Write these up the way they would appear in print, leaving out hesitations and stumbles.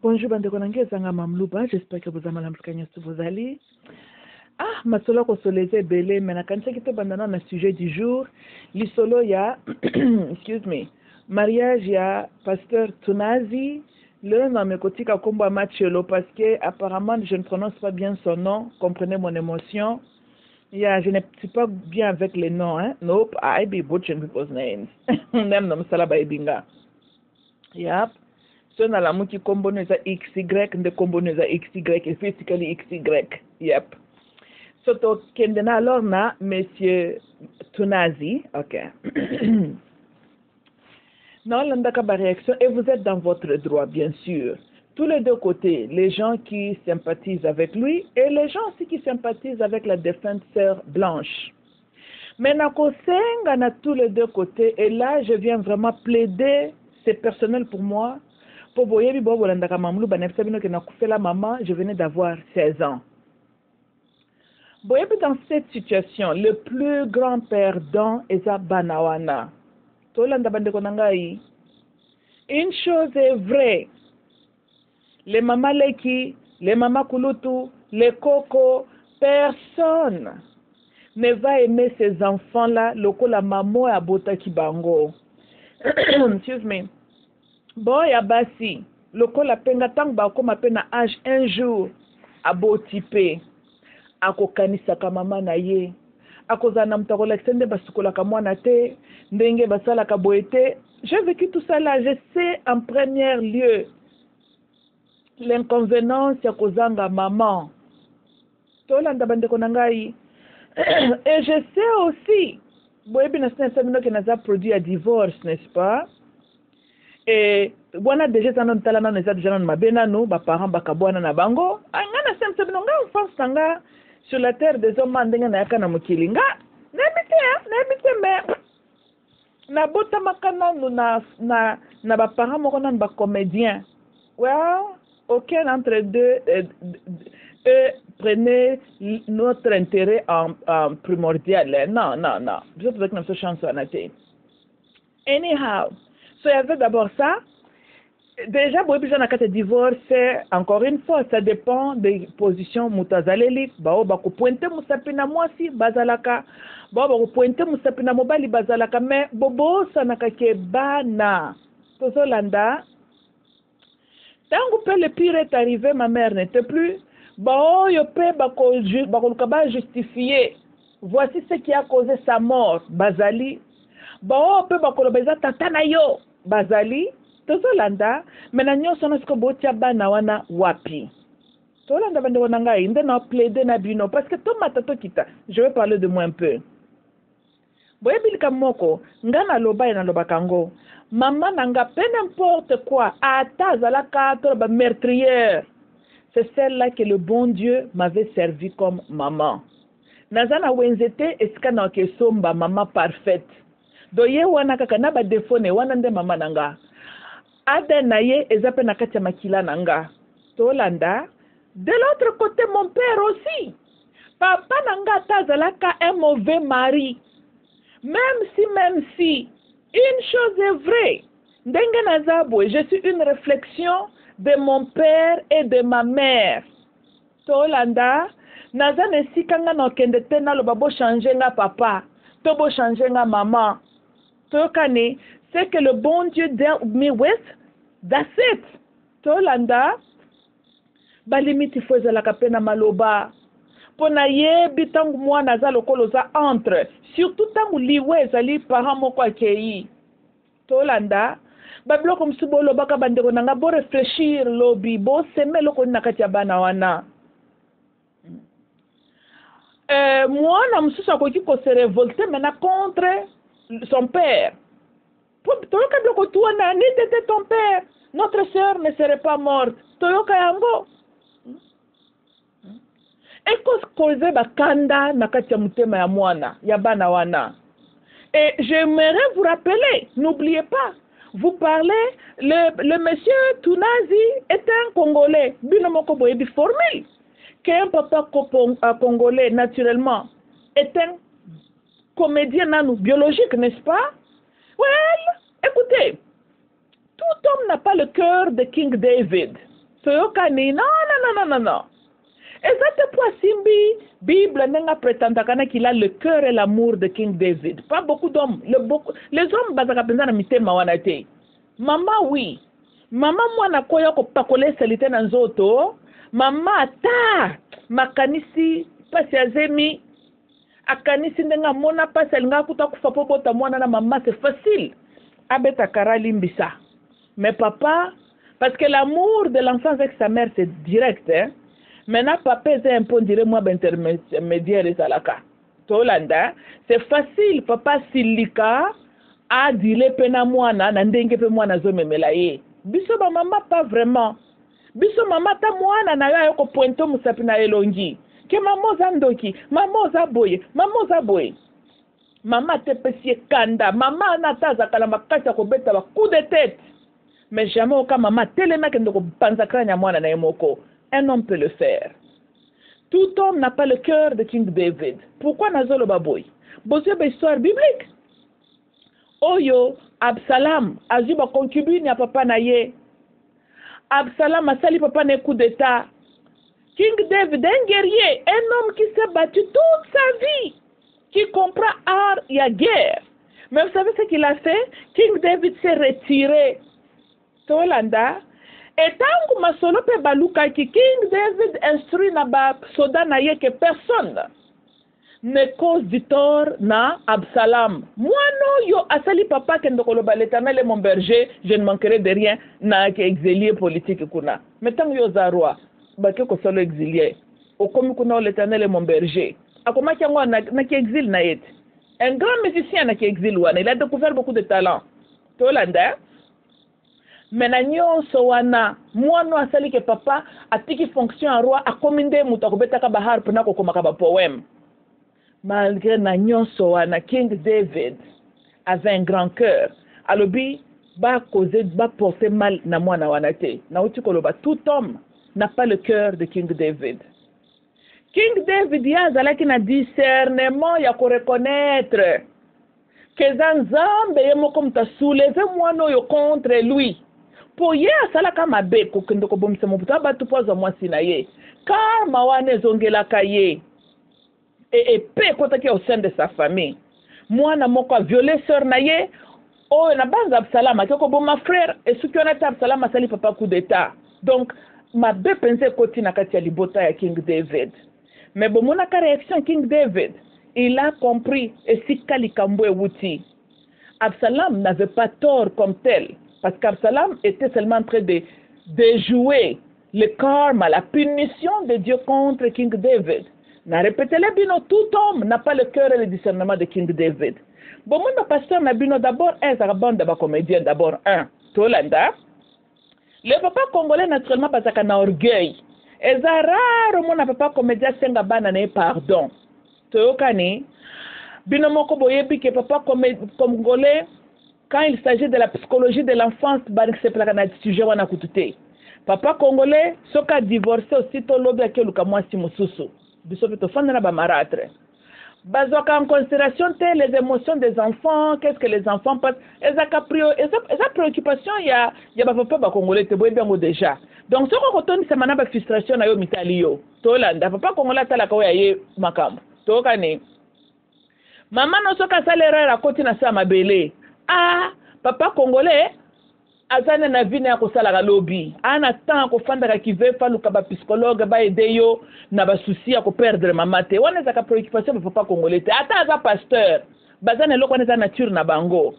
Bonjour, bande konange zanga mamluba. J'espère que vous avez l'amplification sur vos alliés. Ah, ma solo ko soleze belé, mais na kanisa kito bandana na sujet du jour. Li solo ya, excuse me, mariage ya pasteur Tunazi. Le nom me kotika kombo Machelo parce que apparemment je ne prononce pas bien son nom. Comprenez mon émotion. Yeah, je ne suis pas bien avec les noms, hein. Nope, I be butchering people's names. Nem nom sala ba ibinga. Yep. So na la muki kombo neza XY, nde kombo neza XY, physically XY. Yep. So to kendena alors na monsieur Tunazi, ok. Non, l'andaka ba réaction, et vous êtes dans votre droit, bien sûr. Tous les deux côtés, les gens qui sympathisent avec lui et les gens aussi qui sympathisent avec la défunte sœur Blanche. Mais nakosenga na tous les deux côtés, et là je viens vraiment plaider, c'est personnel pour moi. Pour boyebi bo bolandaka mamlu banefsa bino ke nakufela maman, je venais d'avoir 16 ans. Boyebi dans cette situation, le plus grand perdant est Banawana. Tolanda bande konangai. Une chose est vraie. Les mamas Leki, les mamas Kulutu, les Coco, personne ne va aimer ces enfants-là, loko la maman à Bota Kibango. Excuse me. Bon, ya basi, loko la penga tang ba koma pena âge un jour, abo typé, ako kanisa ka mama na ye, ako zana mtakola extende basukola ka mwana te, ndenge basala ka boete. J'ai vécu tout ça là, je sais en premier lieu l'inconvénient ya kozanga maman. Tolanda bande konangai. Et je sais aussi, boyebi na sina sabino ke naza produit à divorce, n'est-ce pas? Et wana déjà tanon talana neza déjà non mabena no ba parents bakabwana na bango ngana semse binonga enfance tanga sur la terre des hommes ndenga na yakana mukilinga na mite me na bota makana no na ba parents moko na ba comédien. Well, aucun entre deux prenez notre intérêt en primordial. Non. Je vous ai que notre chance en été. Anyhow, so, il y avait d'abord ça. Déjà, si divorce, encore une fois, ça dépend des positions mutazaleli. Bao bako pointe musapina mwasi bazalaka. Bao bako pointe musapina mobali bazalaka. Mais bobo sanaka ke bana. Tozo landa. Tant que le pire est arrivé, ma mère n'était plus. Bao yope bako lukaba justifié. Voici ce qui a causé sa mort. Bazali. Bao pe bako lobeza tatana yo. Bazali, tozolanda, menanyo sono siko botia bana wana wapi. Tolanda bande wananga inde na plaide na bino parce que to matato kita. Je vais parler de moi un peu. Boye bilika moko, ngana loba na loba kango. Maman nanga peu n'importe quoi, ata zalaka to ba meurtrière. C'est celle-là que le bon Dieu m'avait servi comme maman. Nazana wenzete eskana ke somba maman parfaite. Doye wana kaka na ba defone wana nde mama nanga. Ade na ye ezape na kati ya makila nanga. Tolanda. De l'autre côté, mon père aussi. Papa nanga tazalaka un mauvais mari. Même si, une chose est vraie. Ndenge nazabwe, je suis une réflexion de mon père et de ma mère. Tolanda. Nazane si kanga no kende tena lo babo changer nga papa. Tobo changer nga maman. C'est que le bon Dieu dealt me with, that's it. Tolanda, balimiti foza la kapena maloba. Pona ye bitangu mwana za lokolo za entre. Surtout tangu liwe zali parents moko akei. Tolanda, bablo comme subolo baka bandeko nanga bo réfléchir lobi bo seme loko nakati ya bana wana. Moi na msusa ko ki ko se révolter maintenant contre son père. Toyoka bloko tuana, ni t'étais ton père. Notre sœur ne serait pas morte. Toyoka yango. Eko koze bakanda nakati ya mutema ya mwana, ya bana wana. Et j'aimerais vous rappeler, n'oubliez pas, vous parlez, le monsieur Tunazi est un Congolais. Binomoko boyebi formule. Qu'un papa congolais, naturellement, est un comédien nanou biologique, n'est-ce pas? Well, écoutez, tout homme n'a pas le cœur de King David. toyokani non. Et ça te poids simbi Bible n'enga prétendakana qu'il a le cœur et l'amour de King David. Pas beaucoup d'hommes. Les hommes bazaka penza na mitema wana te. Maman oui. Maman mwana koyo ko pakole selite na nzoto. Mama ata makanisi pasi azemi akanisi ndenga mona pasi alinga kuta kufa po bota mwana na mama c'est facile. Abeta karali mbisa. Mais papa, parce que l'amour de l'enfant avec sa mère c'est direct hein. Maintenant papa est un peu dire moi intermédiaire et salaka. Tolanda, c'est facile papa silika a dire pena mwana na ndenge pe mwana zo memela ye. Biso ba mama pas vraiment. Biso mama ta mwana na yo ko pointo musapi na elongi. Ke mama zandoki, mama zaboye, mama zaboye. Mama te pesie kanda, mama na taza kala makasa ko beta ba coup de tête. Mais jamais aucun maman telema ke ndoko panza kranya mwana na yemoko. Un homme peut le faire. Tout homme n'a pas le cœur de King David. Pourquoi nazolo baboy? Bosé ba histoire biblique. Oyo Absalom azuba concubine ya papa na ye. Absalom a sali papa ne coup d'état. King David, un guerrier, un homme qui s'est battu toute sa vie, qui comprend art et la guerre. Mais vous savez ce qu'il a fait? King David s'est retiré. Tolanda. Et tant que masolo pe baluka ki King David instruit na ba soda na ye que personne ne cause du tort na Absalom. Moi non yo asali papa ke ndoko loba l'Éternel est mon berger, je ne manquerai de rien na ke exilié politique kuna. Mais tant yo zarwa ba ke ko solo exilié. O komi kuna l'Éternel est mon berger. Akoma ki ngwa na ki exil na yet. Un grand musicien na ki exil wana, il a découvert beaucoup de talent. Tolanda. Menanyo sowana mwana asali ke papa atiki fonction en roi akominde mutakobeta ka bahar pena ko komaka ba poème. Malgré nanyo sowana King David avait un grand cœur. Alobi ba causer ba porter mal na mwana wanate. Na uti koloba tout homme n'a pas le cœur de King David. King David ya zalaki na discernement ya ko reconnaître que Zanzambe yemoko mta soulever mwana yo contre lui. Pour ye asala kama be ko kendo ko bomisa mobuta ba tu poza mwasi na ye car mawane zongela kaye et pe kotaki au sein de sa famille mwana moko a violé sœur na ye o na banza Absalom ko boma frère et ce qui on a Absalom asali papa coup d'état donc ma be pense koti na kati ya libota ya King David mais bomona ka réaction King David il a compris et sika likambo ewuti Absalom n'avait pas tort comme tel. Parce qu'Absalom était seulement en train de jouer le karma, la punition de Dieu contre King David. Na répété le bino, tout homme n'a pas le cœur et le discernement de King David. Bon, moi, le pasteur n'a bino d'abord un zarabande de comédien, d'abord un. Tolanda. Le papa congolais, naturellement, parce qu'il a orgueil. Et c'est rare, mon papa comédien, c'est un bana pardon. Tokani. Bino moko boyebi que papa congolais, quand il s'agit de la psychologie de l'enfance, papa congolais, soka divorcé aussitôt l'obé à keluka mwasi mususu. Bisopeto fandana ba maratre. Bazoka en considération les émotions des enfants, qu'est-ce que les enfants passent. Esa préoccupation ya papa ba congolais te boye bien déjà. Donc ce qu'on retourne c'est manaba frustration na yo mitali yo. Tolanda papa congolais tala ka ye makambo. Tokane. Maman no soka salera ra koti na sa mabele. Ah, papa congolais, azana na vina ya kosala ga lobby. Ana temps ko fanda ka kive fa luka ba psychologue ba aider yo na ba souci ya ko perdre mama te. Wana za ka préoccupation papa congolais te. Ata za pasteur, bazana loko na nature na bango.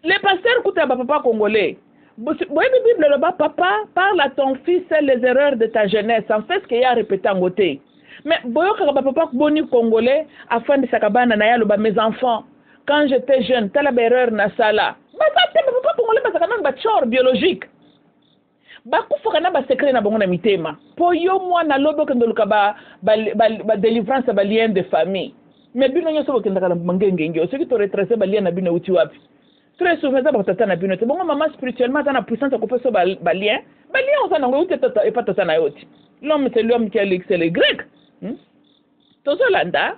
Les pasteurs kuta ba papa congolais. Boye Bible le ba papa parle à ton fils les erreurs de ta jeunesse. En fait ce qu'il y a répété en côté. Mais boyo ka ba papa boni congolais afin de sakabana na ya lo ba mes enfants. Quand j'étais jeune, telle erreur na sala. Bah ça te papa congolais parce que ba chor biologique. Ba kufa na ba secret na bongo na mitema. Po yo mwana lobo ke ndoluka ba délivrance ba lien de famille. Mais bino nyoso bo kendaka mangenge ngeo. Ce qui te retracer ba lien na bino uti wapi. Très souvent ça ba tata na bino te bongo maman spirituellement ça na puissance ko faire so ba lien. Ba lien on ça na uti tata et pas tata na yoti. L'homme c'est l'homme qui est le grec. Tozolanda.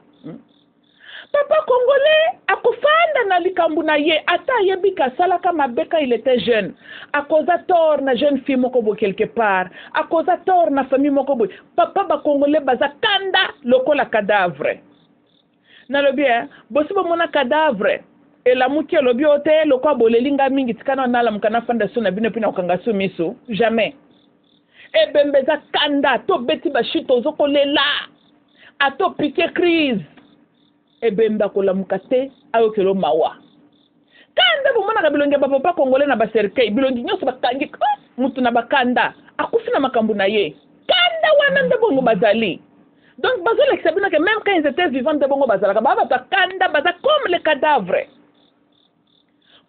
Papa congolais akofanda na likambu na ye ata yebika salaka mabeka il était jeune. A cause tort na jeune fille moko bo quelque part. A cause tort na famille moko bo. Papa ba congolais baza kanda lokola cadavre. Na lo bien, bosi bo mona cadavre. Et la muki lobi ote lokwa bolelinga mingi tikana na la mukana fanda so na bino pina okanga so miso. Jamais. E bembeza kanda to beti ba shito zoko lela. Ato piqué crise. E bemba kola mukate ayo kelo mawa. Kanda bo mona bilongi ba papa congolais na ba cercueil bilongi nyoso bakangi mutu na bakanda akufi na makambu na ye. Kanda wana ndebongo bazali. Donc bazo l'exabina que même quand ils étaient vivants ndebongo bazalaka ba ba kanda baza comme les cadavres.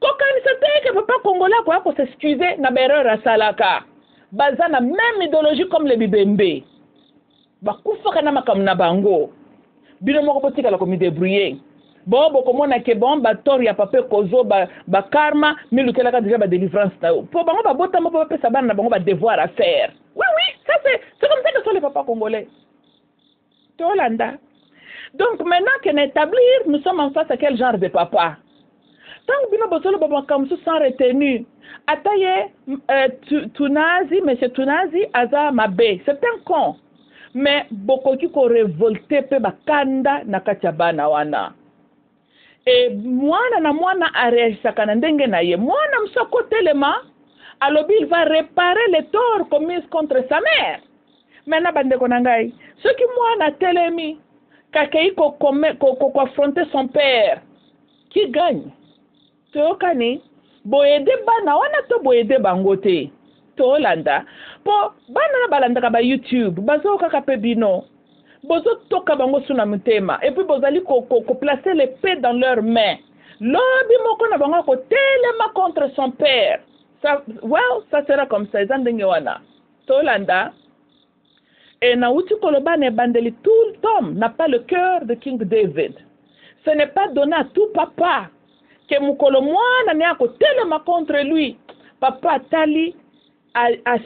Kokani c'était que papa congolais ko s'excuser na bereur à salaka. Baza na même idéologie comme les bibembe. Bakufa kana makambu na bango. Bino moko botika la komi débrouiller. Bon komona ke bon ba tor ya papa kozo ba karma milukela ka déjà ba délivrance na yo. Po bango ba bota mo pa pesa bana na bango ba devoir à faire. Oui ça c'est comme ça que sont les papas congolais. Tolanda. Donc maintenant qu'on est établir, nous sommes en face à quel genre de papa? Tant que bino bosolo baba comme ça sans retenue. Ataye Tunazi, monsieur Tunazi aza mabe. C'est un con. Mais beaucoup qui ko révolté pe bakanda na kachabana wana. Et mwana na mwana areisaka na ndenge na ye. Mwana msoko telema alobi il va réparer les torts commis contre sa mère. Maintenant bandeko nangai, ce qui mwana telemi kakei ko affronter son père qui gagne. Tokani boyede bana wana to boyede bangote. Tolanda po bana na balanda ka ba YouTube bazo kaka pe bino bozo toka bango suna mutema et puis bozali ko placer les paix dans leurs mains lobi moko na bango ko telema contre son père ça ça sera comme ça ezandenge wana Tolanda et na uti koloba ne bandeli tout homme n'a pas le cœur de King David. Ce n'est pas donné à tout papa que mukolo mwana ne ako telema contre lui. Papa tali à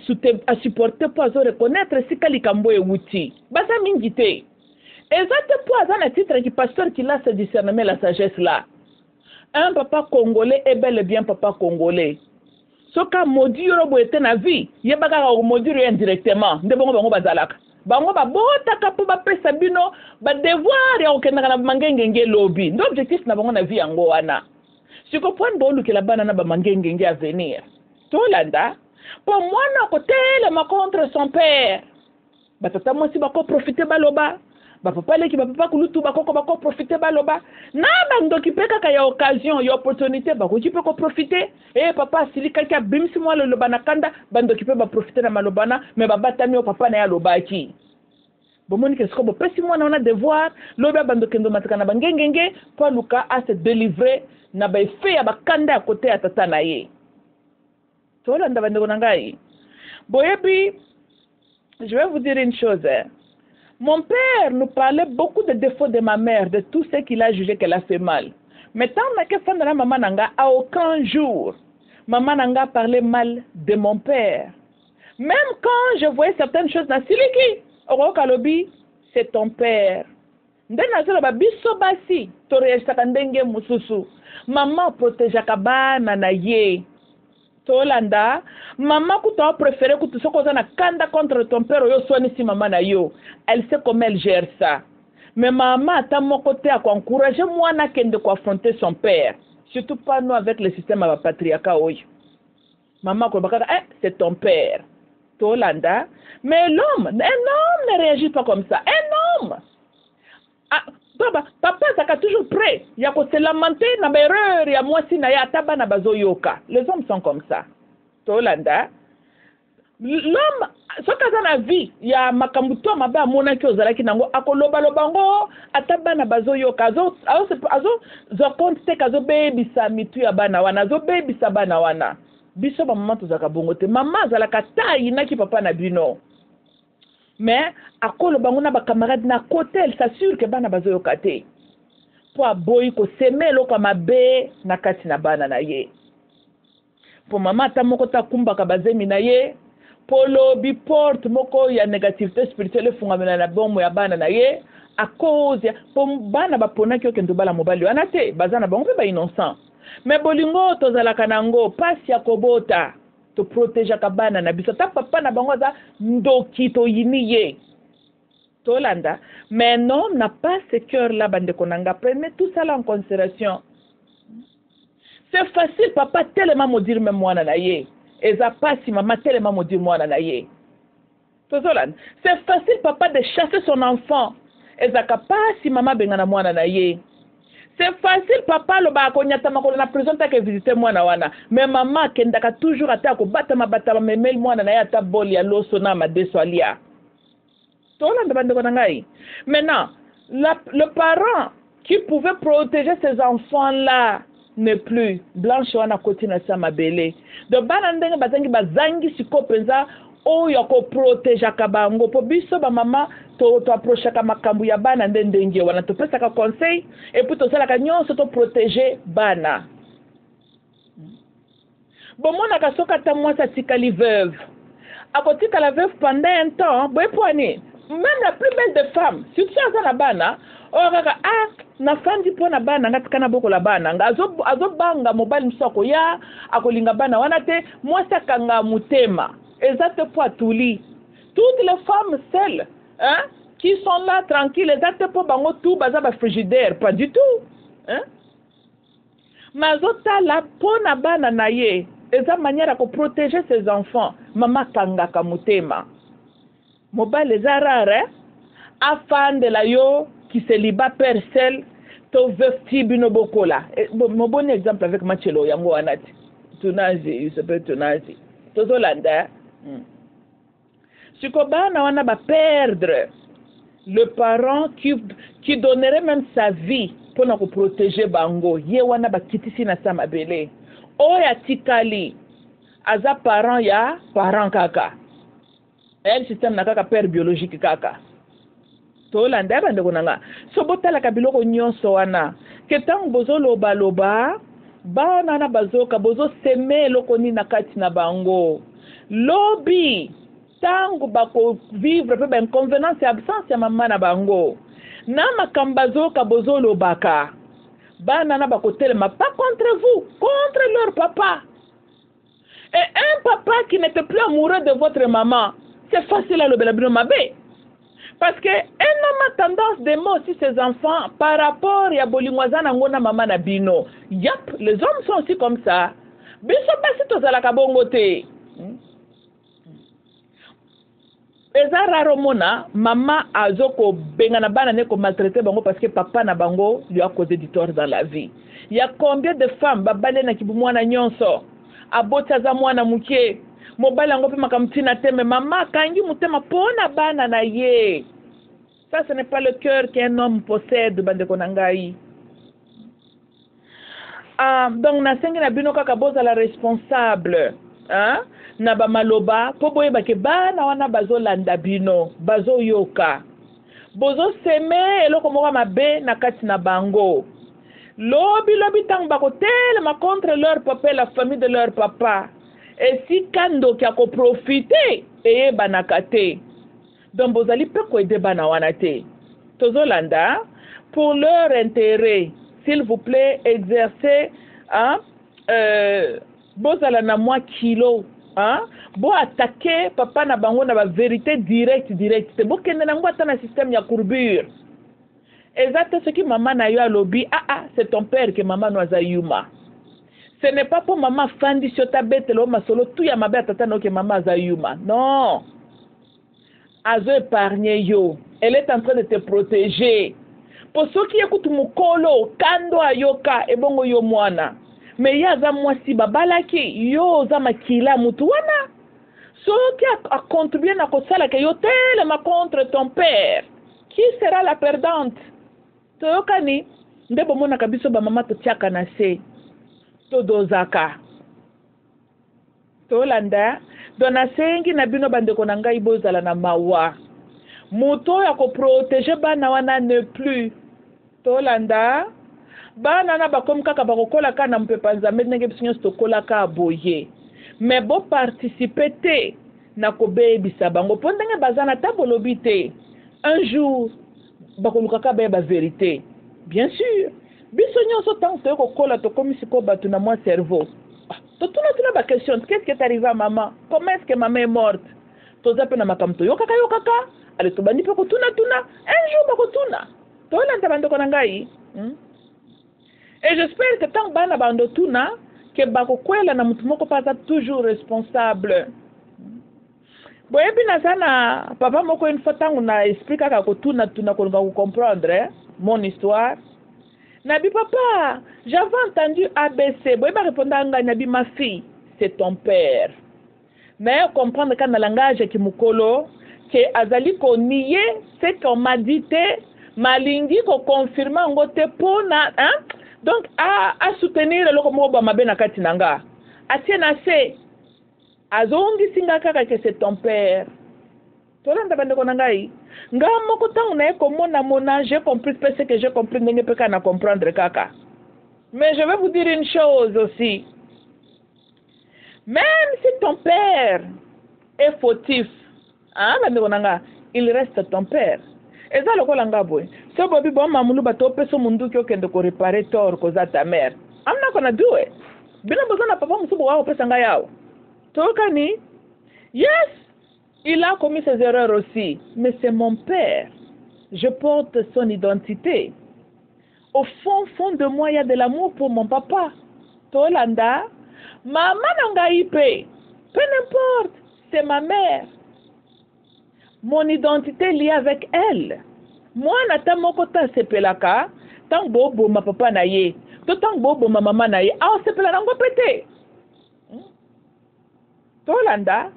supporter pour reconnaître si kalikambo e wuti basa mingite exacte pour un titre qui pasteur qui a ce discernement la sagesse là. Un papa congolais est bel et bien papa congolais soka maudit robo était na vie yebaka ko maudit indirectement ndebongo bango bazalaka bango ba botaka po ba pesa bino ba devoir ya okenda na mangengenge lobby ndo objectif na bango na vie yango wana siko point bo lukela bana na ba mangengenge à venir Tolanda. Pour moi, na côté le contre son père. Ba tata moi si bako profiter baloba. Ba papa le ki ba papa kulutu bako profiter baloba. Na bando ki pe kaka ya occasion, ya opportunité bako ki pe ko profiter. Eh papa sili kaka bimsi moi le loba na kanda bando ki pe ba profiter na malobana mais ba batami o papa na ya lobaki. Bomoni ke sko bo pesi moi na devoir loba bando kendo mataka na bangengenge pour luka à se délivrer na ba fait ya ba kanda à côté ya tata na ye. Boyebi, je vais vous dire une chose. Mon père nous parlait beaucoup des défauts de ma mère, de tout ce qu'il a jugé qu'elle a fait mal. Mais tant que fan de la maman nanga, à aucun jour, maman nanga parlait mal de mon père. Même quand je voyais certaines choses dans Siliki, Oro Kalobi, c'est ton père. Ndena ba biso basi, toreyesaka ndenge mususu. Maman protégeaka bana na ye. Tolanda, maman kuta préféré que tu sois na kanda contre ton père yo soini si maman na yo. Elle sait comment elle gère ça. Mais maman à mon côté a encouragé moi na kende ko affronter son père. Surtout pas nous avec le système à patriarcat oyo. Maman ko baka c'est ton père. Tolanda, mais l'homme, un homme ne réagit pas comme ça. Un homme. Ah, papa saka toujours prêt. Il y a ko se lamenter na erreur ya moi si na ya taba na bazoyoka. Les hommes sont comme ça. Tolanda. L'homme soka za na vie ya makambuto maba mona ki ozalaki nango akoloba lobango ataba na bazoyoka zo compte kazo baby sa mitu ya bana wana zo baby sa bana wana. Biso ba maman tozaka bongo te. Maman zalaka tayi na ki papa na bino. Mais à quoi bango na ba camarade na côté elle s'assure que bana bazo yokate pour aboyi ko semer loka mabe na kati na bana na ye pour maman ta moko ta kumba ka bazemi na ye polo bi porte moko ya négativité spirituelle fungamela na bomo ya bana na ye à cause po bana bapona ki okende bala mobali wana te baza na bango mpe ba innocent mais bolingo tozalaka nango pasi ya kobota to protégeaka bana na biso ta papa na bango aza ndoki toyini ye tolanda mais non n'a pas ce cœur là bandeko nanga prenez tout ça là en considération. C'est facile papa tellement maudire même mwana na ye eza pasi maman tellement maudire mwana na ye tozolanda c'est facile papa de chasser son enfant ezaka pasi maman bengana mwana na ye. C'est facile papa lo ba konyata makolo na prison ta ke visiter mwana wana mais maman kendaka toujours ata ko batama memel mwana na ya ta boli ya loso na madeso alia tolanda bandeko na ngai. Maintenant le parent qui pouvait protéger ses enfants là n'est plus blanche wana koti na sa mabele donc bana ndenge bazangi bazangi siko penza oyo ko protéger ka bango po biso ba mama to approcher ka makambu ya bana ndenge wana to pesa ka conseil et puis to sala ka nyonso to protéger bana bon mona ka soka ta mwasa tikali veuve akotika la veuve pendant un temps boy poani même la plus belle des femmes si tu as la bana okaka na fandi pona bana ngatika na boko la bana azo banga mobile msoko ya akolinga bana wana te mwasa kanga mutema exacte po atuli toutes les femmes seules hein qui sont là tranquilles exacte po bango tout baza ba frigidaire pas du tout hein mazota la pona bana na ye eza manière ko protéger ses enfants mama kanga ka mutema mobile eza rare afande la yo qui se liba per sel to vesti bino bokola mon bon exemple avec Machelo yango wanati tunazi il s'appelle tunazi tozolanda siko bana wana ba perdre le parent qui donnerait même sa vie pour na ko protéger bango ye wana ba kitisi na sama bele oya tikali aza parent ya parent kaka el système na kaka père biologique kaka tolanda bandeko nanga so botala ka biloko nyonso wana ke tango bozoloba loba bana na bazoka bozo seme eloko nini na kati na bango lobi tango bako vivre pe ba inconvénience et absence ya mama na bango na makamba zoka bozolobaka bana na bako telema pas contre vous contre leur papa et un papa qui n'était plus amoureux de votre maman c'est facile à lobela bino mabe. Parce que un homme a tendance d'aimer aussi ses enfants par rapport à Bolingwazana ngona mama na bino. Yap, les hommes sont aussi comme ça. Biso basi tozalaka bongo te. Eza raro mona mama azoko bengana bana ne ko maltraiter bango parce que papa na bango lui a causé du tort dans la vie. Il y a combien de femmes babale na kibu mwana nyonso abota za mwana muke mobala ngo pe makamtina teme mama kangi mutema pona bana na ye. Ça ce n'est pas le cœur qu'un homme possède bandeko nangai. Donc na sengi na bino kaka boza la responsable hein na ba maloba po boye ba ke bana wana bazo landa bino bazo yoka bozo seme eloko moko mabe na kati na bango lobi tang bako telema contre leur papa et la famille de leur papa. Et si kando qui a profité et banakate donc bozali pe ko aider bana wanate tozolanda pour leur intérêt s'il vous plaît exercez bozala na moi kilo bo attaquer papa na bango na ba vérité direct te bo kende na ngwata na système ya courbure exact ce qui maman na yo alobi c'est ton père que maman noza yuma. Ce n'est pas pour maman fandi sur bête lo masolo tout ya mabe tata no que maman zayuma. Non. Azo épargner yo. Elle est en train de te protéger. Pour ceux qui écoutent mukolo kando ayoka ebongo yo mwana. Mais ya za mwasi babalaki yo za makila mutu wana. Ceux qui a contribué na kosala ke yo tellement contre ton père. Qui sera la perdante? Toyokani ndebo mona kabiso ba mama to tiaka na se. Todozaka tolanda dona sengi na bino bandeko na ngai bozala na mawa moto ya ko protéger bana wana ne plus tolanda bana na bakom kaka bakokola ka na mpepa nzambe ndenge biso nyonso tokolaka boye mais bo participer te na kobebisa bango po ndenge baza na tabolobi te un jour bakolukaka bayeba vérité. Bien sûr biso nyonso ntango toye kokola tokomi sikoyo bato na mwa cerveau totuna baquestion, qu'est-ce qui est arrivé à maman, comment est-ce que maman est morte, toza mpe na makambo toyokaka ale tobandi mpe kotuna un jour bakotuna tolanda bandeko na ngai. Et j'espère que tant bana bando tuna ke bakokwela na mutu moko paza toujours responsable. Boyebi na sana papa moko une fois tangu na explique kaka kotuna kolonga ko comprendre mon histoire. Nabi papa, j'avais entendu ABC. Boyebi répondre anga nabi ma fille, c'est ton père. Mais comprendre quand le langage qui mukolo que azali ko nier ce qu'on m'a dit te malingi ko confirmer ngote pona hein. Donc à soutenir le comme ba mabe na kati nanga. Atiena se azongi singa kaka que c'est ton père. Tolanda bande ko nangai. Nga moko tangu na eko mona j'ai compris ce que j'ai compris ndenge peka na comprendre kaka. Mais je vais vous dire une chose aussi. Même si ton père est fautif, hein, il reste ton père. Et ça, le kolanga boy. Si bobi bon mamulu bato peso mundu ki okende ko réparer tort koza ta mère. I'm not gonna do it. Bina bozana papa musubo wa pesa nga yao. Tokani? Yes, il a commis ses erreurs aussi, mais c'est mon père. Je porte son identité. Au fond de moi, il y a de l'amour pour mon papa. Tolanda, maman nanga ipe. Peu n'importe, c'est ma mère. Mon identité liée avec elle. Moi, nata moko ta sepelaka, tang bobo ma papa na ye, to tang bobo ma maman na ye, ah sepela nango pété. Tolanda,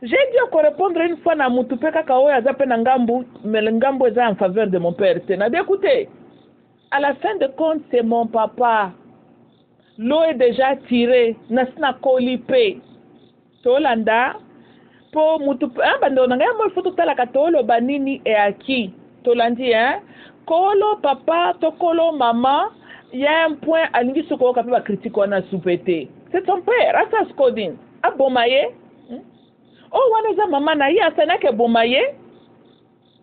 j'ai dû répondre une fois na mutu peka kawo ya zape na ngambu, mais le ngambu est en faveur de mon père. Écoutez, à la fin de compte, c'est mon papa. L'eau est déjà tirée, nasna kolipé. Tolanda, pour mutu bando nanga mo foto tala katolo banini e aki. Tolandi hein. Kolo papa, to kolo maman, il y a un point à l'ingi soko ka pa critique on a soupété. C'est ton père, asa skodin. Abomaye. Oh waneza maman na ye asana ke bomaye.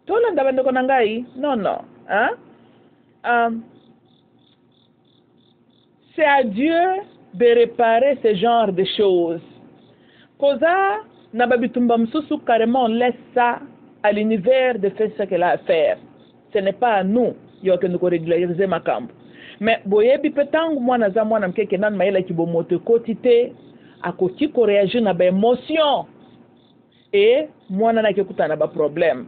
Tolanda bando ngai. Non. Hein? C'est à Dieu de réparer ce genre de choses. Koza, nababitumba msusu carrément on laisse ça à l'univers de faire ce qu'elle a à faire. Ce n'est pas à nous que nous régulariser ma camp. Mais boyebi petang mwana za mwana mkeke nan maela ki bomote kotite akoti ko réagir na ba émotion et mwana na kekuta na ba problème.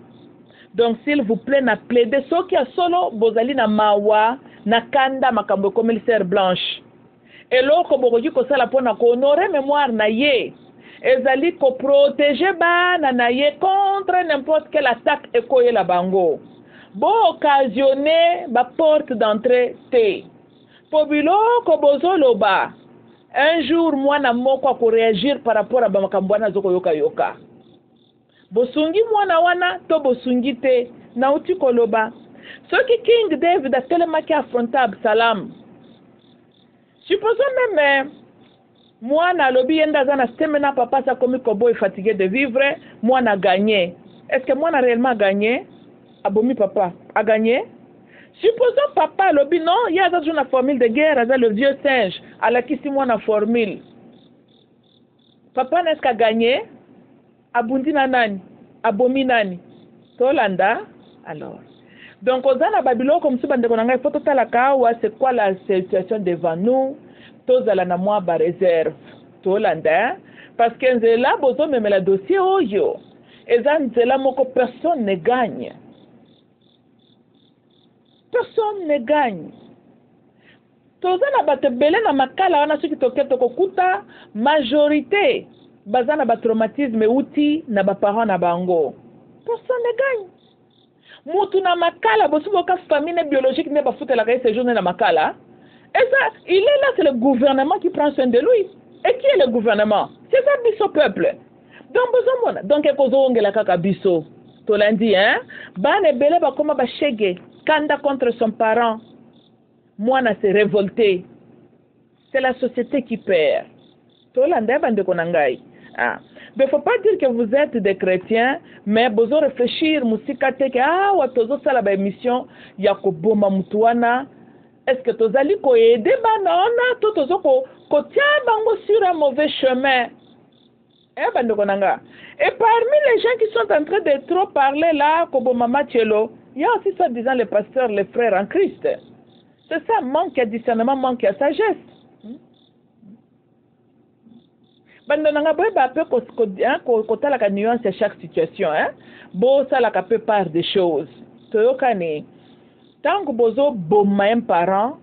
Donc s'il vous plaît na plaider so ki a solo bozali na mawa na kanda makambo commissaire blanche. Et loko bokoki ko sala pona ko honorer mémoire na ye. Ezali ko protéger bana na ye contre n'importe quelle attaque ekoye la bango. Bo occasionner ba porte d'entrée te. Pobilo ko bozoloba. Un jour mwana moko ko réagir par rapport à ba makambo na zoko yoka. Bosungi mwana wana to bosungi te na uti koloba. Soki King David a tellement affrontable Absalom. Supposons même moi na lobby yenda zana stemena papa sa komi kobo est fatigué de vivre, moi na gagné. Est-ce que moi na réellement gagné? Abomi papa a gagné? Supposons papa lobby non, il y a une formule de guerre avec le vieux singe, à la qui si moi na formule. Papa n'est-ce qu'a gagné? Abundi na nani? Abomi nani? Tolanda? Alors. Donc, aux ana Babylone, comme si bande konanga, il faut totalaka ou c'est quoi la situation devant nous? Tous à la namoa ba réserve. Tolanda? Parce que nzela bozo même la dossier oyo. Et ça nzela moko personne ne gagne. Personne ne gagne. Tozana batebele na makala wana soki toketo kokuta majorité bazana ba traumatisme outil na ba parents na bango. Personne ne gagne. Mutu na makala bosuboka famille biologique ne ba futela ka ces journées na makala. Et ça, il est là, c'est le gouvernement qui prend soin de lui. Et qui est le gouvernement? C'est ça biso peuple. Donc besoin donc ekozo ngela kaka biso. Tolandi hein? Bane bele ba koma ba shege kanda contre son parent. Mwana s'est révolté. C'est la société qui perd. Tolanda bande konangai. Ah. Mais il ne faut pas dire que vous êtes des chrétiens, mais vous réfléchir, musikate que watozo sala ba émission ya ko boma mutuana. Est-ce que tu as dit ko aider banana to tozo ko tia bango sur un mauvais chemin? Et parmi les gens qui sont en train de trop parler là, comme Mama Tchelo, il y a aussi ça disant les pasteurs, les frères en Christ. C'est ça, manque à discernement, manque à sagesse. Bandonanga boy ba peu côté la nuance à chaque situation, hein. Bo ça la peu part des choses. Toyokani. Tant que bozo bomma un parent,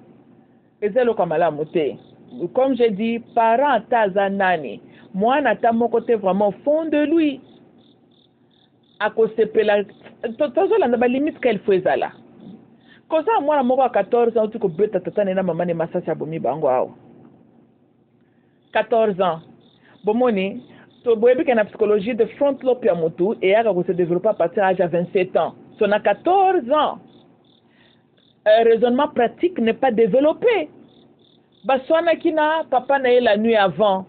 ezelo comme la moté. Comme j'ai dit, parent tazanani. Moi, n'attends mon côté vraiment au fond de lui. À cause de la limite qu'elle faisait là. Comme ça, moi, à 14 ans, tu peux bête tata nena maman ne massa sabomi bango. 14 ans. Bon moni, tu vois bien la psychologie de front lobe ya motu et elle va se développer à partir de 27 ans. Si on a 14 ans, un raisonnement pratique n'est pas développé. Baswana kina papa na la nuit avant.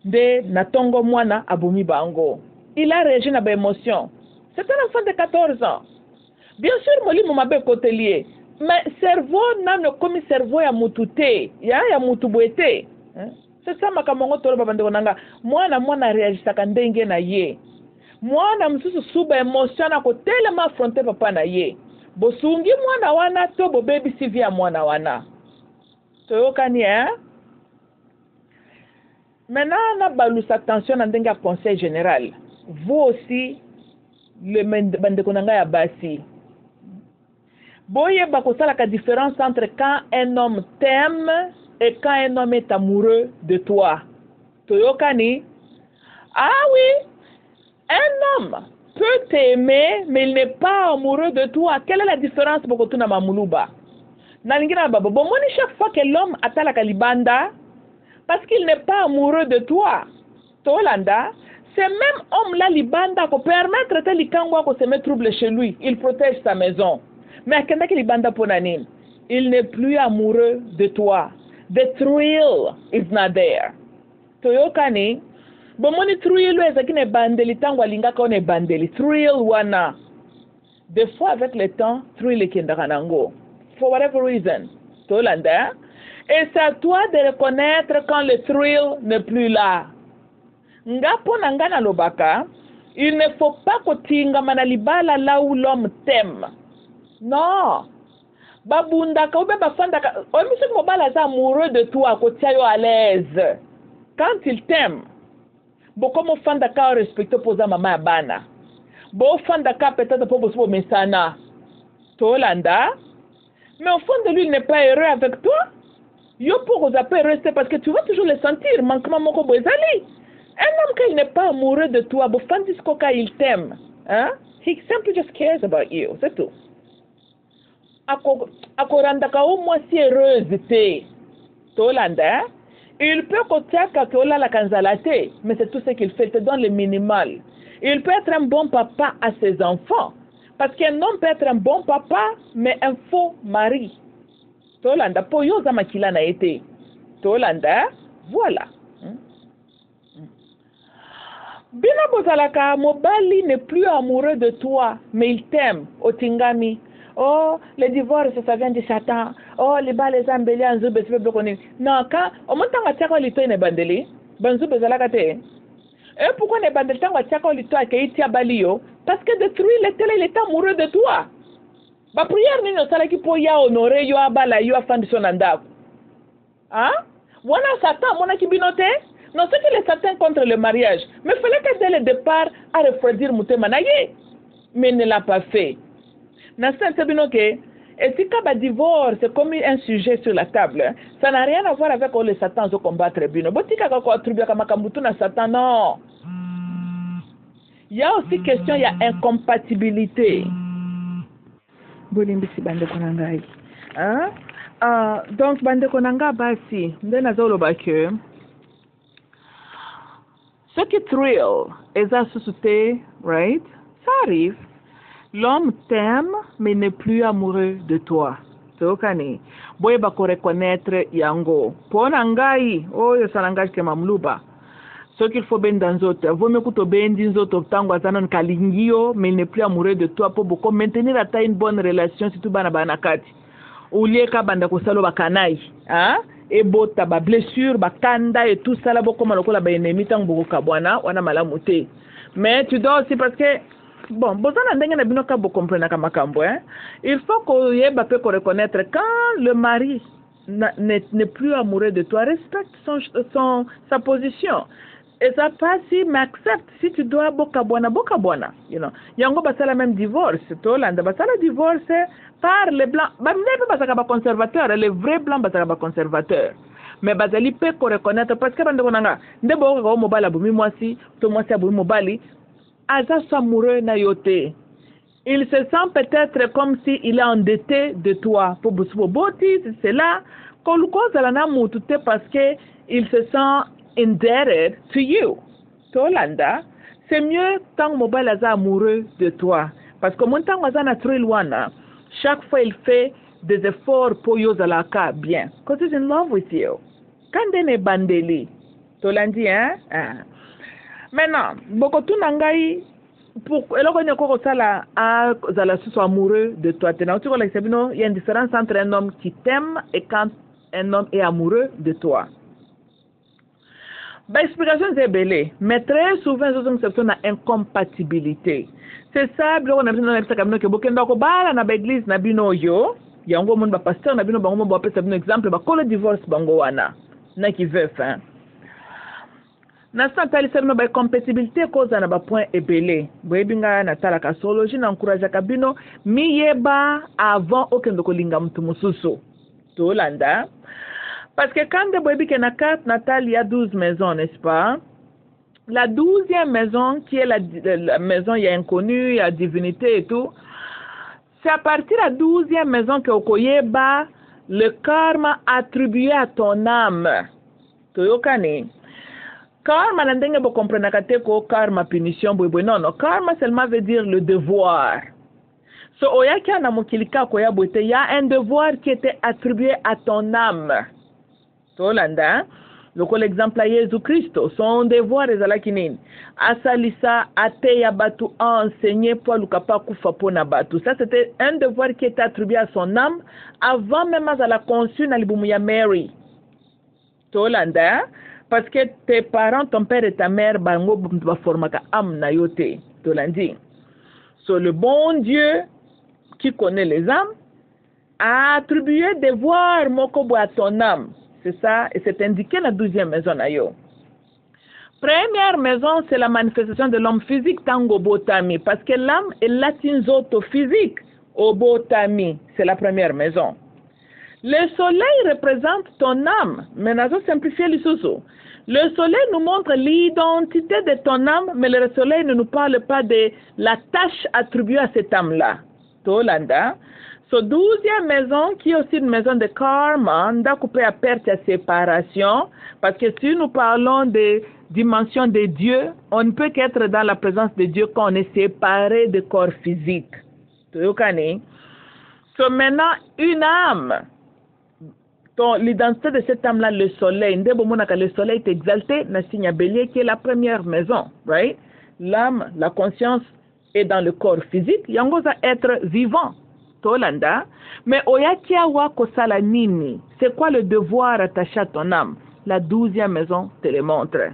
De Natongo Mwana Aboumi Bango. Il a réagi à des émotions. C'est un enfant de 14 ans. Bien sûr, Moli Momabe Kotelier. Mais cerveau n'a comme cerveau ya mutute. Ya mutubwete. C'est ça ma kamongo tolo babande konanga. Mwana réagi à kandenge na ye. Mwana msusu suba émotion na ko tellement affronter papa na ye. Bosungi mwana wana to bo baby sivia mwana wana. Toyokani hein? Maintenant, on a balou sa attention dans un conseil général. Vous aussi, le bandekonanga ya basi. Boye bakosa la différence entre quand un homme t'aime et quand un homme est amoureux de toi. Toyokani? Ah oui, un homme peut t'aimer, mais il n'est pas amoureux de toi. Quelle est la différence pour que tu n'as pas moulouba? Nalingina babo. Bon, moi, chaque fois que l'homme atteint la kalibanda, parce qu'il n'est pas amoureux de toi. Tolanda, c'est même homme-là, Libanda, qui permettre de l'ikangwa qu'on se met trouble chez lui. Il protège sa maison. Mais quand il Libanda Ponanin, il n'est plus amoureux de toi. The thrill is not there. Toyokani, bon, mon thrill est qu'il n'est bandeli, tangwa linga qu'on est bandeli. Thrill wana. Des fois, avec le temps, thrill est kindaranango. For whatever reason. Tolanda, et c'est à toi de reconnaître quand le thrill n'est plus là. Ngapo nangana lobaka, il ne faut pas que tinga manalibala là où l'homme t'aime. Non. Babunda ka oube bafanda ka, o monsieur mobala est amoureux de toi, ko tiayo à l'aise. Quand il t'aime, bo comme fanda ka respecte posa mama bana. Bo fanda ka peut-être pour bo mesana. Tolanda, mais au fond de lui il n'est pas heureux avec toi. Yo pour vous rester parce que tu vas toujours le sentir, manquement moko boezali. Un homme qui n'est pas amoureux de toi, il t'aime. Hein? He simply just cares about you, c'est tout. Akorandaka au moins si heureuse te. Tolanda, il peut kotiaka kola la kanzalate, mais c'est tout ce qu'il fait, il te donne le minimal. Il peut être un bon papa à ses enfants, parce qu'un homme peut être un bon papa, mais un faux mari. Tolanda, po yo za makila na ete. Tolanda, voilà. Bina bozalaka, mobali n'est plus amoureux de toi, mais il t'aime. Otingami. Oh, le divorce, ça vient de Satan. Oh, les balles, les embellis, en zube, c'est pas connu. Non, quand, au moment où tu as l'ito ne bandeli, banzube zalakate. Et pourquoi ne bandeli tant que tu as l'ito à Keiti Abalio? Parce que détruire le télé, il est amoureux de toi. Ba prière ni no sala ki po ya honorer yo abala yo afandi sonanda. Hein? Wana Satan mona ki binote? Non, c'est que les Satan contre le mariage. Mais il fallait que dès le départ à refroidir mutema na ye. Mais il ne l'a pas fait. Dans ce binoke, et si kaba divorce c'est comme un sujet sur la table, ça n'a rien à voir avec les Satan au combattre bino. Botika ka ko attribuer kama kambutu na Satan non. Il y a aussi question, il y a incompatibilité. Bolimbisi bande konangai. Hein? Donc bande konanga basi, ndena zoloba que ce qui thrill est à susciter, right? Ça arrive. L'homme t'aime, mais n'est plus amoureux de toi. C'est ok, boy bako reconnaître yango. Pona ngai, oh yo salangage ke mamluba. Ce qu'il faut bien dans autres, vaut mieux que tu bien dans autres tango azanon kalingio, mais il n'est plus amoureux de toi pour beaucoup maintenir à ta une bonne relation si tu bana banakati. Ou lié ka banda ko salo bakanai, hein? Et bota ba blessure, ba kanda et tout ça là beaucoup maloko la ba ennemi tango boko kabwana, wana malamuté. Mais tu dois aussi parce que bon, bozana ndenge na bino ka bo comprendre ka makambo, hein? Il faut que yeba peut reconnaître quand le mari n'est plus amoureux de toi, respecte sa position. Et ça passe, mais accepte. Si tu dois boka buana, you know. Yango basala même divorce. Tolanda basala divorce par les blancs. Bah, même basaka ba conservateur. Les vrais blancs basaka ba conservateur. Mais basali peut reconnaître parce que bande konanga. Nde boka ko mobala bumi mwasi, to mwasi abumi mobali. Aza amoureux na yote. Il se sent peut-être comme si il est endetté de toi. Pour bousbo boti, c'est là. Koluko zalana mutute parce que il se sent indebted to you. Tolanda, c'est mieux tant mobile aza amoureux de toi. Parce que mon temps aza naturel wana, chaque fois il fait des efforts pour yo zalaka bien. Because he's in love with you. Quand il est bandeli, tolandi, hein? Maintenant, beaucoup tout nangai, pour eloko ne koko sala a zala soit amoureux de toi. Tu vois, il y a une différence entre un homme qui t'aime et quand un homme est amoureux de toi. Bah, explication c'est belé, mais très souvent ils ont une incompatibilité. C'est ça, on a besoin de comme que bokenda ko bala na l'église na bino yo, yango mon ba pasteur na bino bango ba pesa bino exemple ba ko le divorce bango wana na qui veut fin. Na santali sema ba compatibilité cause na ba point ebelé. Boyebinga na tala ka sologie na encourage ka bino miyeba avant okendo ko linga mtu mususu. To landa. Parce que quand de Boébi na carte natale, il y a 12 maisons, n'est-ce pas? La 12e maison, qui est la maison, il y a inconnu, il y a divinité et tout. C'est à partir de la 12e maison que Okoyeba, le karma attribué à ton âme. Toyokane. Karma, n'endenge bo comprendre ko karma punition, non, non. Karma seulement veut dire le devoir. So, oyaki na mokilika koya boite, il y a un devoir qui était attribué à ton âme. Tolanda, l'exemple à Jésus-Christ, son devoir est à la kinin. Asalisa, ateya batu, a enseigné pour l'ukapa kufa pona batu. Ça, c'était un devoir qui était attribué à son âme avant même à la conçue na libumuya Mary. Tolanda, parce que tes parents, ton père et ta mère, bango ba formaka âme na yote. Tolandi. So, le bon Dieu qui connaît les âmes a attribué devoir mokobo à ton âme. C'est ça, et c'est indiqué dans la 12e maison. Première maison, c'est la manifestation de l'homme physique, tango botami, parce que l'âme est latinzoto physique, obotami, c'est la première maison. Le soleil représente ton âme, mais nous avons simplifié le sous. Le soleil nous montre l'identité de ton âme, mais le soleil ne nous parle pas de la tâche attribuée à cette âme-là. Tolanda. So, 12e maison, qui est aussi une maison de karma, on a coupé à perte à séparation, parce que si nous parlons de dimension de Dieu, on ne peut qu'être dans la présence de Dieu quand on est séparé de corps physique. So, maintenant, une âme, l'identité de cette âme-là, le soleil, le soleil est exalté, le signe bélier qui est la première maison, right? L'âme, la conscience est dans le corps physique, il y a être vivant. Tolanda, mais oyakia wako sala nini? C'est quoi le devoir attaché à ton âme? La 12e maison te le montre.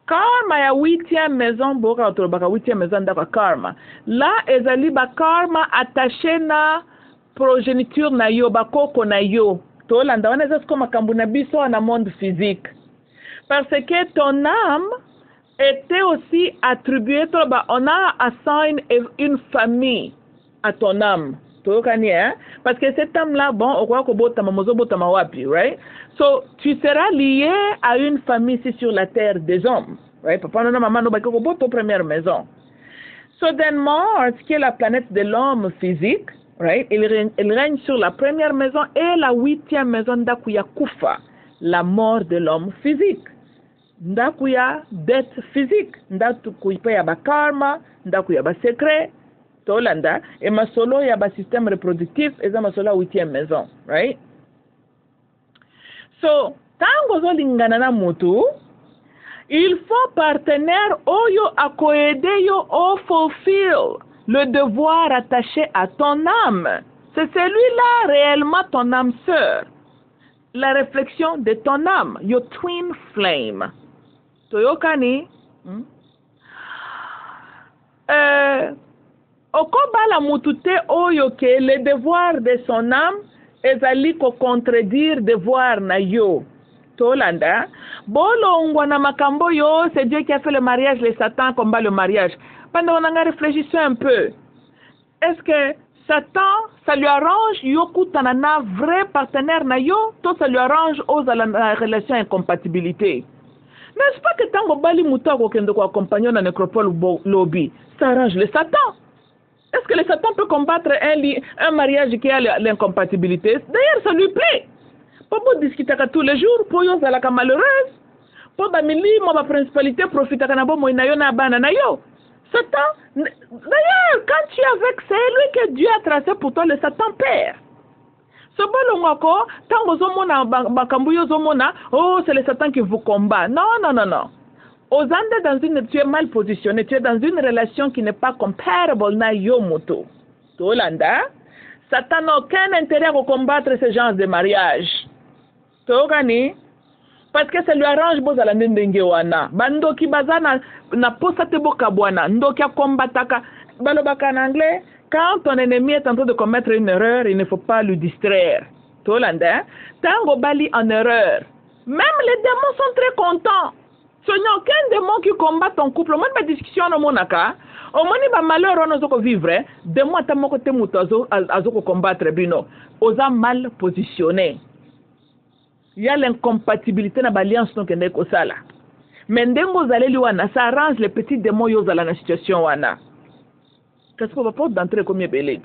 Karma ya 8e maison, boka otolobaka 8e maison ndaka karma. Là, ezali ba karma attaché na progéniture na yo, bakoko na yo. Tolanda, on est comme makambu na biso na monde physique. Parce que ton âme était aussi attribuée, on a assigné une famille à ton âme. Parce que cette âme-là, bon, right? So, tu seras lié à une famille ici sur la terre des hommes. Right? Papa, maman, première maison. Soudainement, ce qui est la planète de l'homme physique, right? Il règne sur la première maison et la 8e maison d'Akuya Kufa, la mort de l'homme physique. Ndakuya dette physique. Ndakuya ba karma, ndakuya ba secret. Tolanda, et ma solo y a un système reproductif et ça ma solo 8e maison, right? So, tango zo lingana na mutu, Il faut partenaire oyo akoede yo o fulfill le devoir attaché à ton âme. C'est celui-là réellement ton âme sœur. La réflexion de ton âme, your twin flame. Toyokani? Okobala mutute oyo ke le devoir de son âme ezali ko contredire devoir na yo. Tolanda, bolongwa na makambo yo, c'est Dieu qui a fait le mariage, les Satan combat le mariage. Pendant on a réfléchi un peu. Est-ce que Satan, ça lui arrange yo kutanana vrai partenaire na yo, tout ça lui arrange aux la relation incompatibilité. N'est-ce pas que tango bali mutako kendo ko accompagner na nécropole lobby, ça arrange le Satan? Est-ce que le Satan peut combattre un mariage qui a l'incompatibilité? D'ailleurs, ça lui plaît. Pour vous discuter tous les jours, pour vous la malheureuse, pour bamili ma principalité profiter kana bo moinayo na bana na yo. Satan, d'ailleurs, quand tu es avec, c'est lui que Dieu a tracé pour toi, le Satan père. Ce bon ngoko, tango zomona bakambuyo zomona, oh c'est le Satan qui vous combat. Non, non, non, non. Aux Andes, tu es mal positionné, tu es dans une relation qui n'est pas comparable na yo moto. Tolanda, Satan n'a aucun intérêt à combattre ce genre de mariage. Togani, parce que ça lui arrange bozala ndenge wana. Bando ki bazana na posa te boka bwana, ndo kia combataka. Balobaka en anglais, quand ton ennemi est en train de commettre une erreur, il ne faut pas le distraire. Tolanda, tango bali en erreur. Même les démons sont très contents. Ce n'est aucun démon qui combat ton couple. Au moins, ma discussion au monaka. Au moins, il malheur on a vivre. Démon ta moko te mutazo azoko combattre bino. Osa mal positionné. Il y a l'incompatibilité dans l'alliance donc ndeko sala. Mais ndengo zaleli wana, ça arrange les petits démons yo zala na situation wana. Qu'est-ce qu'on va pas d'entrer comme belete?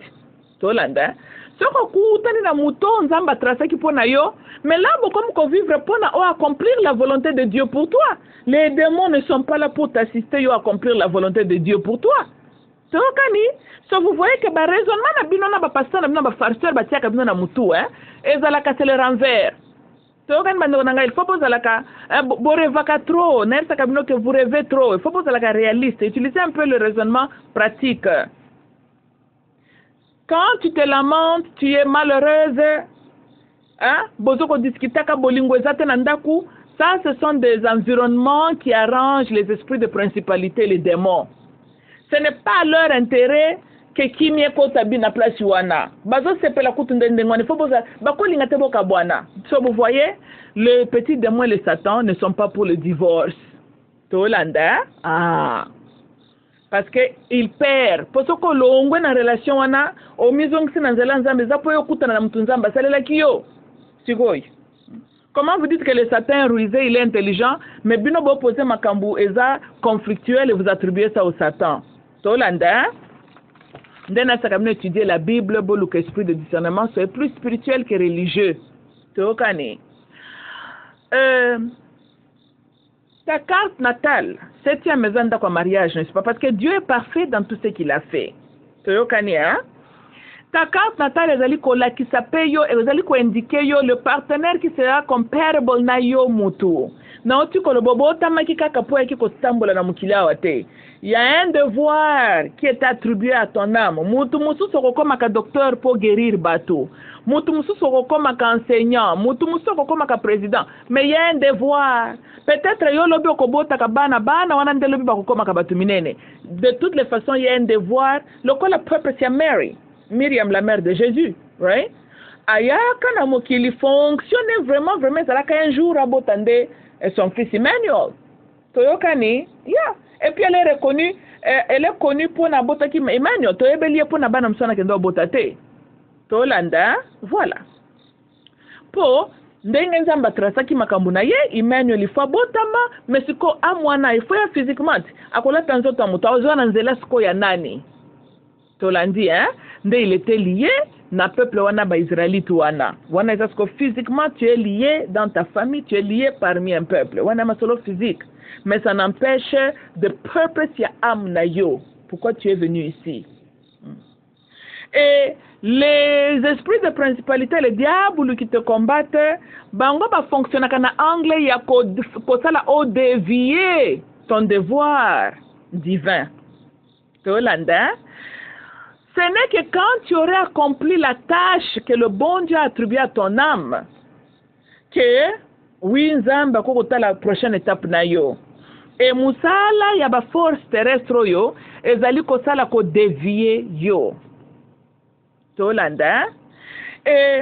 Tolanda. Soko kutani na muto nzamba trasa ki pona yo, mais là comme qu'on vivre pona o accomplir la volonté de Dieu pour toi. Les démons ne sont pas là pour t'assister yo accomplir la volonté de Dieu pour toi. Tokani, so vous voyez que ba raisonnement na bino na ba pasteur na bino ba farceur ba tia ka bino na mutu ezala ka c'est le renvers. Tokani bando nanga il faut poser la ka bo rêvaka trop, nersa ka bino que vous rêvez trop, il faut poser la ka réaliste, utiliser un peu le raisonnement pratique. Quand tu te lamentes, tu es malheureuse, hein? Bozoko discutaka bolingwezate nandaku, ça ce sont des environnements qui arrangent les esprits de principalité, les démons. Ce n'est pas leur intérêt que kimie kota bina place wana. Bazo sepela kutunde ndengwane faut boza bakolinga te boka bwana. So vous voyez, les petits démons et les satans ne sont pas pour le divorce. Tolanda, parce que il perd. Pour ce que l'on a une relation wana, au misong si nanzela nzambe zapo yo kutana na mtu nzamba salela kiyo. Sigoi. Comment vous dites que le Satan rusé, il est intelligent, mais bino bo poser makambu eza conflictuel et vous attribuez ça au Satan. Tolanda. Ndena sakamne étudier la Bible, bo look esprit de discernement, c'est plus spirituel que religieux. Tokani. Ta carte natale, 7e maison d'accord mariage, n'est-ce pas? Parce que Dieu est parfait dans tout ce qu'il a fait. Tokani, hein? Ta carte natale, ezali ko la qui s'appelle yo, ezali ko indiquer yo le partenaire qui sera comparable na yo mutu. Na oti ko le bobo tamaki kaka po eki ko stambola na mukila wate. Il y a un devoir qui est attribué à ton âme. Mutu musu soko koma ka docteur pour guérir bateau. Mutu musu soko koma ka enseignant. Mutu musu soko koma ka président. Mais il y a un devoir. Peut-être yo lobi okobota ka bana wana nde lobi bakokoma ka batu minene. De toutes les façons, il y a un devoir. Le purpose c'est Mary. Myriam, la mère de Jésus, right? Aya kana mokili fonctionne vraiment, ça là qu'un jour à botande son fils Emmanuel. Toyokani, yeah. Et puis elle est connue pour na botaki Emmanuel. Toyebeli pour na bana msana kendo botate. Tolanda, voilà. Po ndenge nzamba trasaki makambu na ye Emmanuel ifo botama, mais siko amwana ifo ya physiquement. Akola tanzoto amuta ozwana nzela siko ya nani? Tolandi, hein? Il était lié na peuple wana ba Israélite wana. Wana est-ce que physiquement tu es lié dans ta famille, tu es lié parmi un peuple. Wana ma solo physique, mais ça n'empêche de purpose ya âme na yo. Pourquoi tu es venu ici? Et les esprits de principalité, les diables qui te combattent, bango ba fonctionne kana anglais ya ko sala o dévier ton devoir divin. Tolanda. Ce n'est que quand tu aurais accompli la tâche que le bon Dieu a attribuée à ton âme que oui nzamba ko la prochaine étape na yo. Et musala ya ba force terrestre yo ezali ko sala ko dévier yo. Tolanda. Et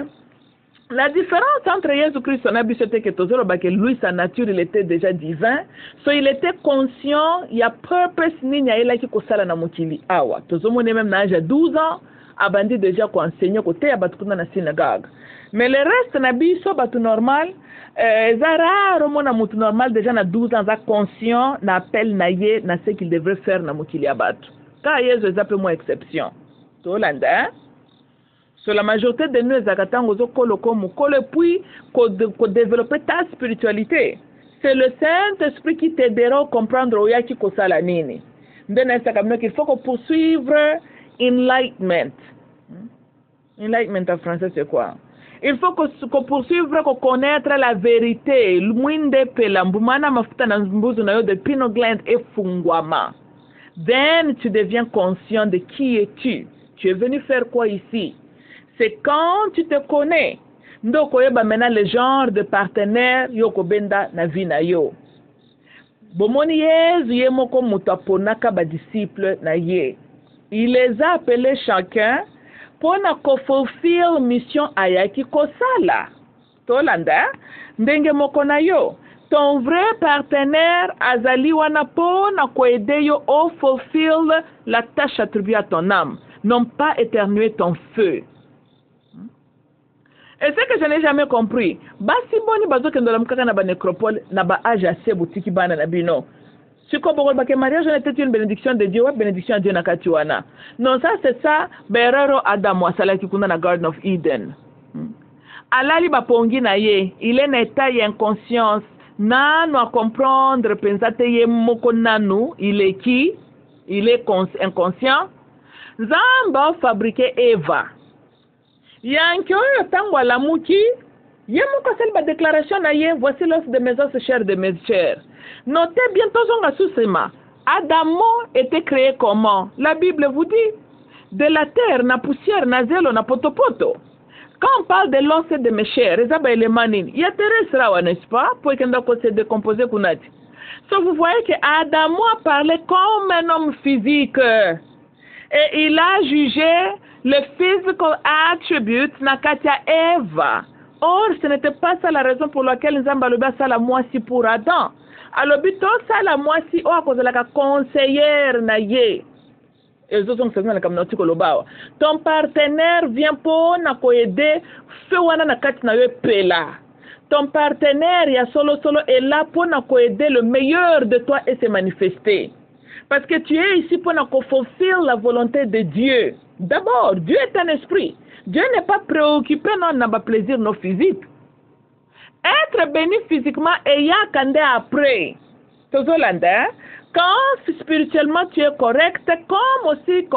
la différence entre Jésus-Christ et son abus, c'était que lui, sa nature, il était déjà divin. So, il était conscient, il y a purpose, ni n'y a il qui kosala na mukili awa. Tozo mone même na âge de 12 ans, abandi déjà ko enseigner côté abatukuna na synagogue. Mais le reste na biso batu normal, zara romona mutu normal déjà na 12 ans, za conscient, na appel na ye, na ce qu'il devrait faire na mukili abatu. Car Jésus est appelé moi exception. Tolanda. So, la majorité de nous, et puis, pour développer ta spiritualité. C'est le Saint-Esprit qui t'aidera à comprendre où il y a qui kosala nini. Il faut qu'on poursuive enlightenment. Enlightenment en français, c'est quoi? Il faut qu'on poursuive, qu'on connaisse la vérité. Then, tu deviens conscient de qui es-tu. Tu es venu faire quoi ici? C'est quand tu te connais. Ndoko yeba maintenant le genre de partenaire yoko benda na vie na yo. Bomoni Yesu ye moko mutu aponaka ba disciple na ye. Il les a appelés chacun pour na ko fulfill mission ayaki kosala. Tolanda ndenge moko na yo. Ton vrai partenaire azali wana po na ko aider yo au fulfill la tâche attribuée à ton âme. Non pas éternuer ton feu. Et ce que je n'ai jamais compris, basi boni bazo kendola mkaka na ba nécropole na ba âge assez boutique bana na bino. Si ko bokol ba ke mariage n'était une bénédiction de Dieu, ou bénédiction de Dieu na katiwana. Non, ça c'est ça, berero Adam wa salaki kuna na Garden of Eden. Alali ba pongi na ye, il est na état inconscience, nanu à comprendre pensate ye moko nanu, il est qui? Il est inconscient. Zamba fabriqué Eva. Yanki oyo tango alamuki, ye moko sel ba déclaration na ye, voici l'os de mes os, chair de mes chairs. Notez bien tozonga susema. Adamo était créé comment? La Bible vous dit de la terre, na poussière, na zelo, na potopoto. Quand on parle de l'os de mes chairs, ezaba élément nini? Ya terrestre rawa, n'est-ce pas? Pour kenda ko se décomposer kunati. So vous voyez que Adamo a parlé comme un homme physique. Et il a jugé le physical attributes na katia Eva. Or, ce n'était pas ça la raison pour laquelle nous avons ça la moisi pour Adam. Alors, bito ça la moisi o à cause de la conseillère na ye. Et les autres sont la communauté kolobawa. Ton partenaire vient pour na ko aider feu wana na kati na yo pela. Ton partenaire ya solo est là pour na ko aider le meilleur de toi et se manifester. Parce que tu es ici pour fulfill la volonté de Dieu. D'abord, Dieu est un esprit. Dieu n'est pas préoccupé non n'a pas plaisir non physique. Être béni physiquement et y a kande après. Quand spirituellement tu es correct, comme aussi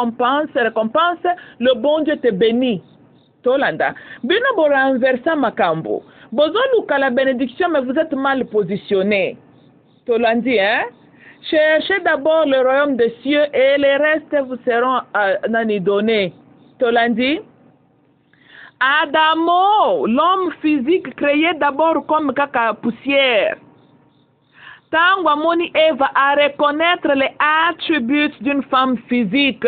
récompense, le bon Dieu te bénit. Tolanda. Bino bo renversa makambo. Bozo luka la bénédiction mais vous êtes mal positionné. Tolandi, hein? Cherchez d'abord le royaume des cieux et les restes vous seront donnés. Tolandi. Adamo, l'homme physique créé d'abord comme caca poussière. Tango Moni Eva à reconnaître les attributs d'une femme physique.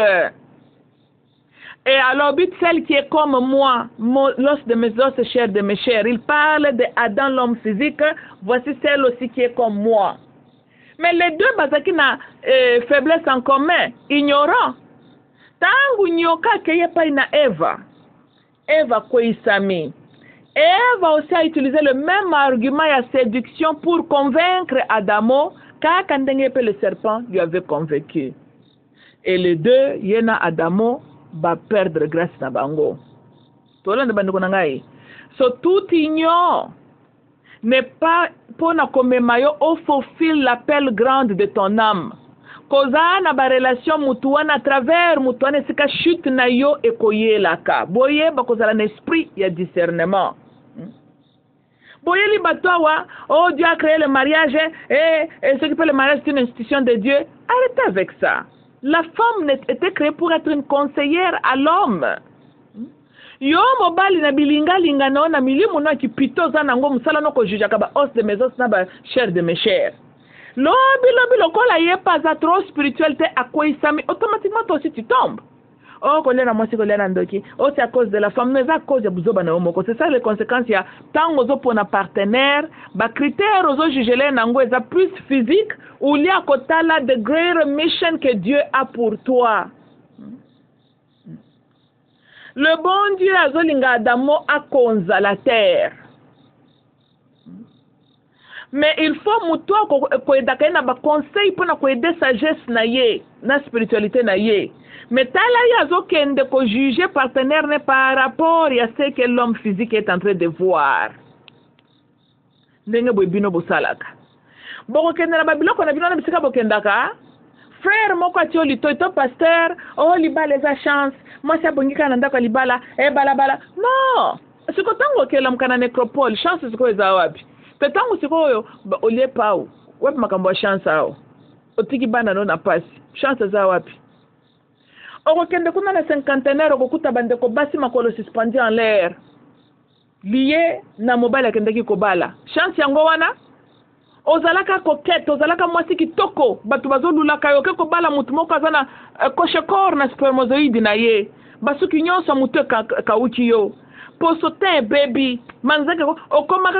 Et alors, celle qui est comme moi, l'os de mes os, chair de mes chairs. Il parle d'Adam, l'homme physique. Voici celle aussi qui est comme moi. Mais les deux basaki na faiblesse en commun, ignorant. Tangu nyoka keye pa ina Eva. Eva koisami. Eva aussi a utilisé le même argument et la séduction pour convaincre Adamo car quand le serpent lui avait convaincu. Et les deux, yena Adamo va perdre grâce à bango. So tout ignore n'est pas pour na komemayo au fulfill l'appel grand de ton âme. koza na ba relation mutuana à travers mutuana sika chute na yo ekoyelaka boye bakozala na esprit ya discernement. Boye li batoa, oh Dieu a créé le mariage et ce qui fait le mariage c'est une institution de Dieu. Arrêtez avec ça. La femme était créée pour être une conseillère à l'homme. Yo mobali na bilinga linga na milimu na kipito za nango musala no ko juja kaba os de mes os na ba chair de mes chairs. Lobi lokola ye pas trop spiritualité à quoi il s'ami automatiquement toi aussi tu tombes. Oh, kolena mwasi kolena ndoki. Oh, c'est à cause de la femme, mais à cause de buzoba na omoko. C'est ça les conséquences. Il y a tant ozo pour un partenaire, ba critères ozo jugele nango eza plus physique ou li a kotala the greater mission que Dieu a pour toi. Le bon Dieu azolinga Adamo a konza la terre. Mais il faut muto ko edaka na ba conseil pour na ko aider sagesse na ye, na spiritualité na ye. Mais tala yazo kende ko juger partenaire ne par rapport à ce que l'homme physique est en train de voir. Ndenge boy bino bosalaka. Boko kende na babiloko na bino na bisika bokendaka. Frère moko atio lito pasteur, oh libala les chance. Moi ça bongika na ndako libala, bala. Non. Siko tango ke lamkana necropole, chance siko eza wapi? Tango siko yo olie pau. Wapi makambo ya chance ao. Otiki bana no na pasi. Chance za wapi? Okokende kuna na cinquantenaire okokuta bandeko basi makolo suspendu en l'air lié na mobile akendeki kobala chance yango wana ozalaka coquette ozalaka mwasi kitoko batu bazolulaka yo ke kobala mutu moko azana coche corps na spermatozoïde na ye basuki nyonso mutu kauchi yo posotin baby manzeke okoma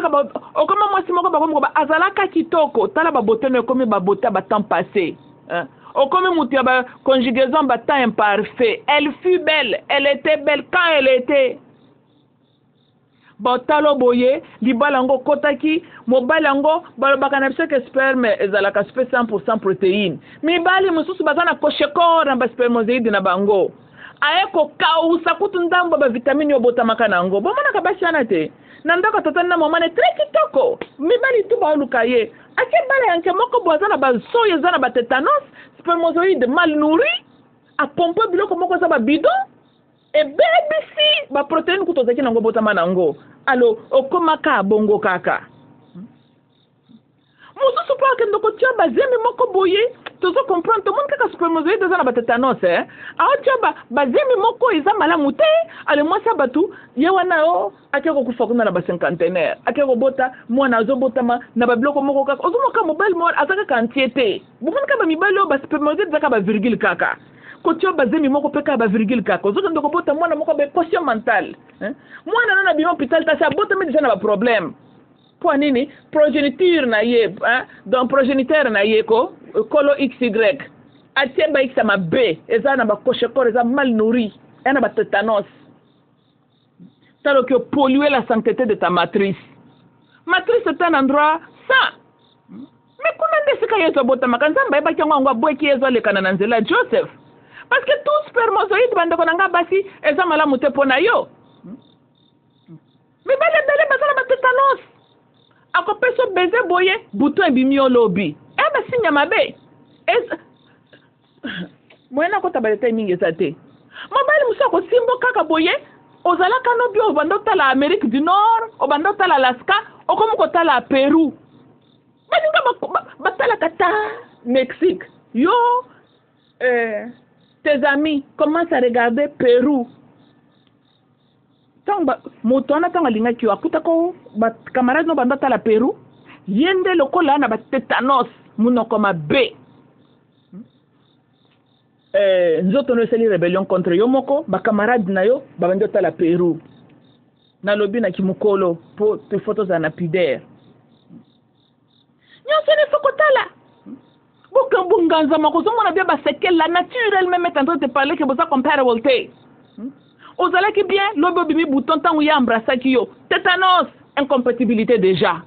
mwasi moko bakomi azalaka kitoko tala baboteno ekomi babota ba temps passé au comme moutia ba conjugaison ba temps imparfait. Elle fut belle, elle était belle quand elle était. Botalo boye, libalango kotaki, mobalango, balobakanapse que sperme ezalaka 100% protéines. Mi bali mususu bazana kosheko na ba spermatozoïde na bango. Aeko kausa kutundambo ba vitamine obotamaka nango. Bomana kabashi anate. Nandaka totana momane très kitoko. Mi bali tu ba lukaye. Ake bala yanke moko bozana ba soye zana ba tétanos. Spermatozoïde mal nourri, à pomper biloko moko sa ba bidon, et BBC, ba protéine kutozaki nango botama nango. Alors, okomaka bongo kaka. Mususu pa ke ndoko tia ba zemi moko boye, tozo comprendre tout monde kaka spermatozoïde za na ba tétanos a tia ba zemi moko eza malamu te, ale moi sa batu, ye wana o akeko kufa kuna na ba cinquantenaire, akeko bota mwana azobotama na ba biloko moko kaka, ozomoka mobile mo azaka quantité. Bukun ka ba mibale o ba spermatozoïde zaka ba virgule kaka. Kotio ba zemi moko peka ba virgule kaka. Ozo ndoko bota mwana moko ba quotient mental. Mwana nana bi hôpital ta sa bota me déjà na ba problème. Pour nini progéniture na ye donc progéniteur na ye ko colo XY atemba x ma B eza na ba coche corps eza mal nourri ena ba tétanos talo que polluer la sainteté de ta matrice est un endroit sain mais comment est-ce que yezo bota makanzamba eba kyango ngwa boeki yezo le kana nzela Joseph parce que tout spermatozoïde bandeko nanga basi eza malamu te pona yo mais bale bazala ba tétanos ako peso beze boye bouton ebimio lobi ba sinya mabe mwena ko tabaleta mingi sate mobali musako simbo kaka boye ozalaka no bio obanda la Amérique du Nord obanda la Alaska okomo ko tala Pérou baninga batala kata Mexique yo tes amis commencent à regarder Pérou. Tanga motona tanga linga ki akuta ko ba camarade no banda tala Pérou yende lokola na ba tétanos munoko mabe nzoto no seli rébellion contre yo moko ba camarade na yo ba banda tala Pérou na lobi na kimukolo po te photos za napidaire nyonso ne fokotala bokambo nganza mako zongo na bia ba sekel la nature elle-même est en train de parler que boza comparable te ozalaki bien lobo bimi bouton tangu ya embrassaki yo tétanos incompatibilité déjà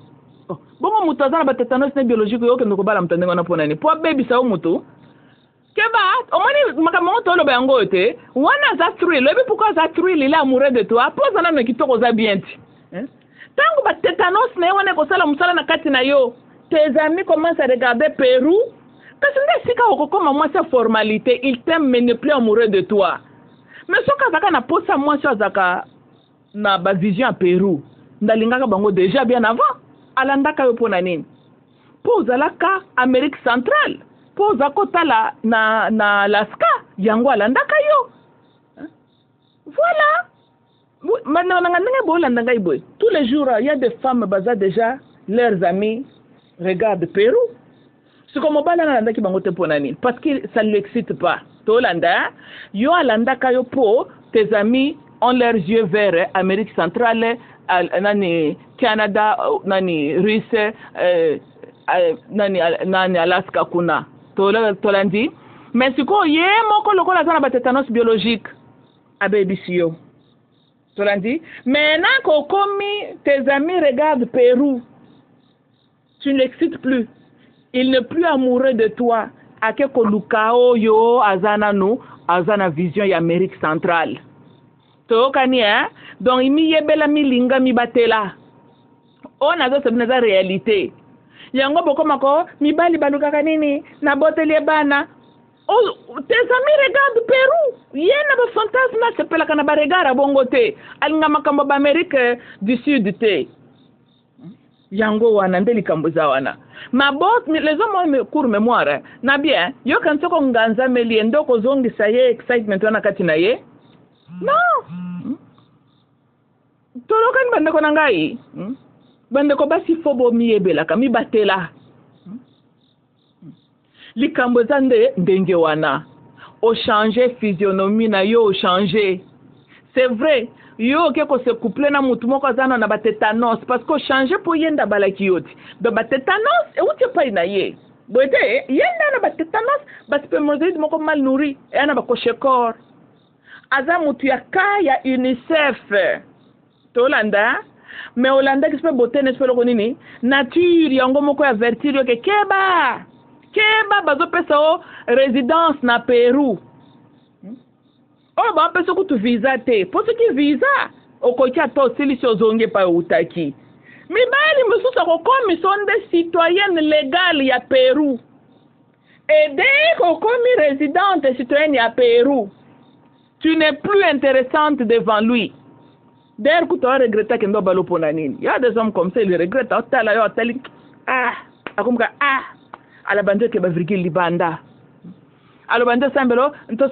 bongo mutu azana ba tétanos ne biologique yo ke ndoko bala mutande ngona pona ni po baby sa mutu keba omani makambo to lobo yango te wana za thrill lobi pourquoi za thrill il est amoureux de toi pose na kitoko za bien tangu ba tétanos ne wana ko sala musala na kati na yo tes amis commencent à regarder Pérou Kasi nde sika okokoma mwasi formalité, il t'aime mais n'est plus amoureux de toi. Mais soka zaka na posa mwasi azaka na ba vision à Pérou. Ndalingaka bango déjà bien avant. Alandaka yo pona nini? Poza laka Amérique centrale. Poza kotala na Alaska. Yango alandaka yo. Voilà. Tous les jours, il y a des femmes basées déjà, leurs amis regardent Pérou. C'est comme parce que ça ne l'excite pas. Tolanda, yo alanda kayo po, tes amis ont leurs yeux vers Amérique centrale, nani Canada, nani Russe, nani Alaska kuna. Tolandi. Mais si ko ye moko lokola zana ba tétanos biologique abebisiyo. Tolandi. Maintenant kokomi tes amis regardent Pérou. Tu ne l'excites plus. Il n'est plus amoureux de toi. Ake kolukao yo azana no azana vision ya Amérique centrale. Tokani donc imi yebela milinga mi batela. On a ça na réalité. Yango bokomako mibali balukaka nini na boteli bana. Oh, tes amis regardent Pérou. Yena ba fantasme s'appelle kana ba regard bongote. Alinga makambo ba Amérique du Sud te. Yango wana ndeli kambuza wana. Ma bot les hommes court mémoire na bien yo kan soko nganza meli ndoko zongi saye excitement wana kati na ye. Non. Tolo kan bande ko nangai. Bande ko basi fobo miyebela kami batela. Likambo zande ndenge wana. O changer physionomie na yo o changer. C'est vrai. Yo ke ko se couple na mutu moko zana na ba tétanos parce que changer pour yenda balaki yoti. Do ba tétanos e uti pa ina ye. Boite yenda na ba tétanos ba spermatozoïde moko mal nourri e na ba koshekor. Aza mutu ya kaya UNICEF. Tolanda mais Olanda qui se botte ne se loko nini nature yango moko ya vertir yo ke keba bazo pesa o résidence na Pérou. Oh, bah, parce que tu visa te. Pour ce qui visa, au côté à toi, c'est les choses zongue pas utaki. Mais bah, les monsieur sont comme ils sont des citoyennes légales y a Pérou. Et dès qu'on comme résidente et citoyenne y a Pérou, tu n'es plus intéressante devant lui. D'ailleurs, quand tu as regretté qu'il ne doit pas l'opponer, il y a des hommes comme ça, ils regrettent. À la bande qui va virgule libanda. Alors,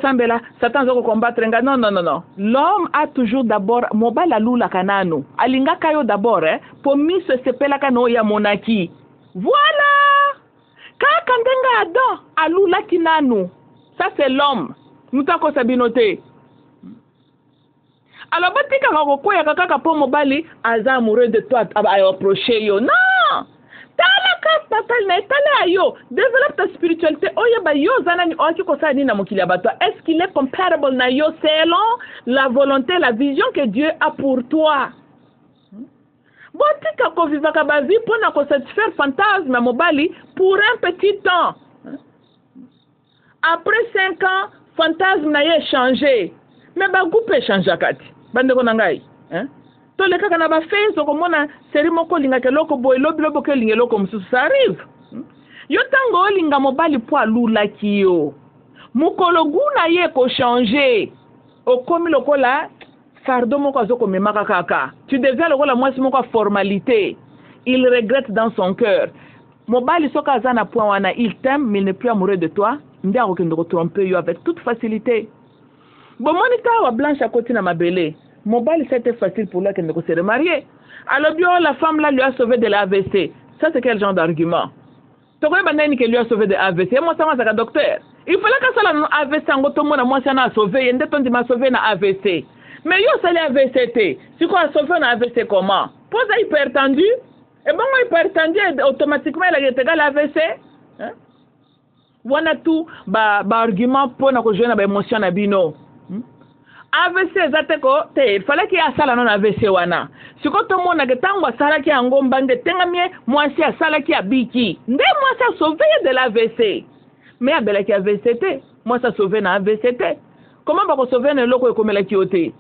Sambela, Satan va combattre. Non. L'homme a toujours d'abord, mobile lula kanano. Alinga kayo d'abord, pour mi se sepela kano ya monaki. Voilà! Kakandenga Adam, alula kinano. Ça, c'est l'homme. Nous t'avons sabinoté. Alors, batika kako ya kaka po mobile, aza amoureux de toi, à approcher yo. Non! Tala carte natale na etala yo développe ta spiritualité oya ba yo zanani oki ko sa ni na mokili abato est-ce qu'il est comparable na yo selon la volonté la vision que Dieu a pour toi. Botika ko vivaka ba vie pour na ko satisfaire fantasme mobali pour un petit temps. Après 5 ans fantasme na ye changé mais ba coupe changer kati bande ko nangai to le kaka na ba face ko mona seri moko linga ke loko boy lobo ke linga loko mususu ça arrive yo tango linga mobali po alula kiyo mukolo guna ye ko changer o komi lokola fardo moko azoko memaka kaka tu deviens lokola mwasi moko formalité il regrette dans son cœur mobali soka zana point wana il t'aime mais il n'est plus amoureux de toi ndia ko kendo ko tromper yo avec toute facilité bon monika wa blanche à côté na mabele. Mobile, c'était facile pour lui qu'elle ne se remarier. Alors, la femme là lui a sauvé de l'AVC. Ça, c'est quel genre d'argument? Tu connais pas qui lui a sauvé de l'AVC? Moi, ça m'a docteur. Il fallait que ça la AVC en gros, moi, ça m'a sauvé. Il y a des m'a sauvé dans AVC. Mais yo, ça l'AVC. Si quoi sauvé dans AVC comment? Pose à hypertendu. Et bon, hypertendu, automatiquement, il a été égal à AVC. Voilà tout, argument pour nous jouer dans l'émotion na bino. AVC zateko te fallait qu'il y a sala non AVC wana siko to mona ke tangwa sala ki angomba nge tenga mie mwasi a sala ki abiki nde mwasi a sauvé de l'AVC mais abela ki AVC te mwasi a sauvé na AVC te comment ba ko sauver na loko ekomela ki ote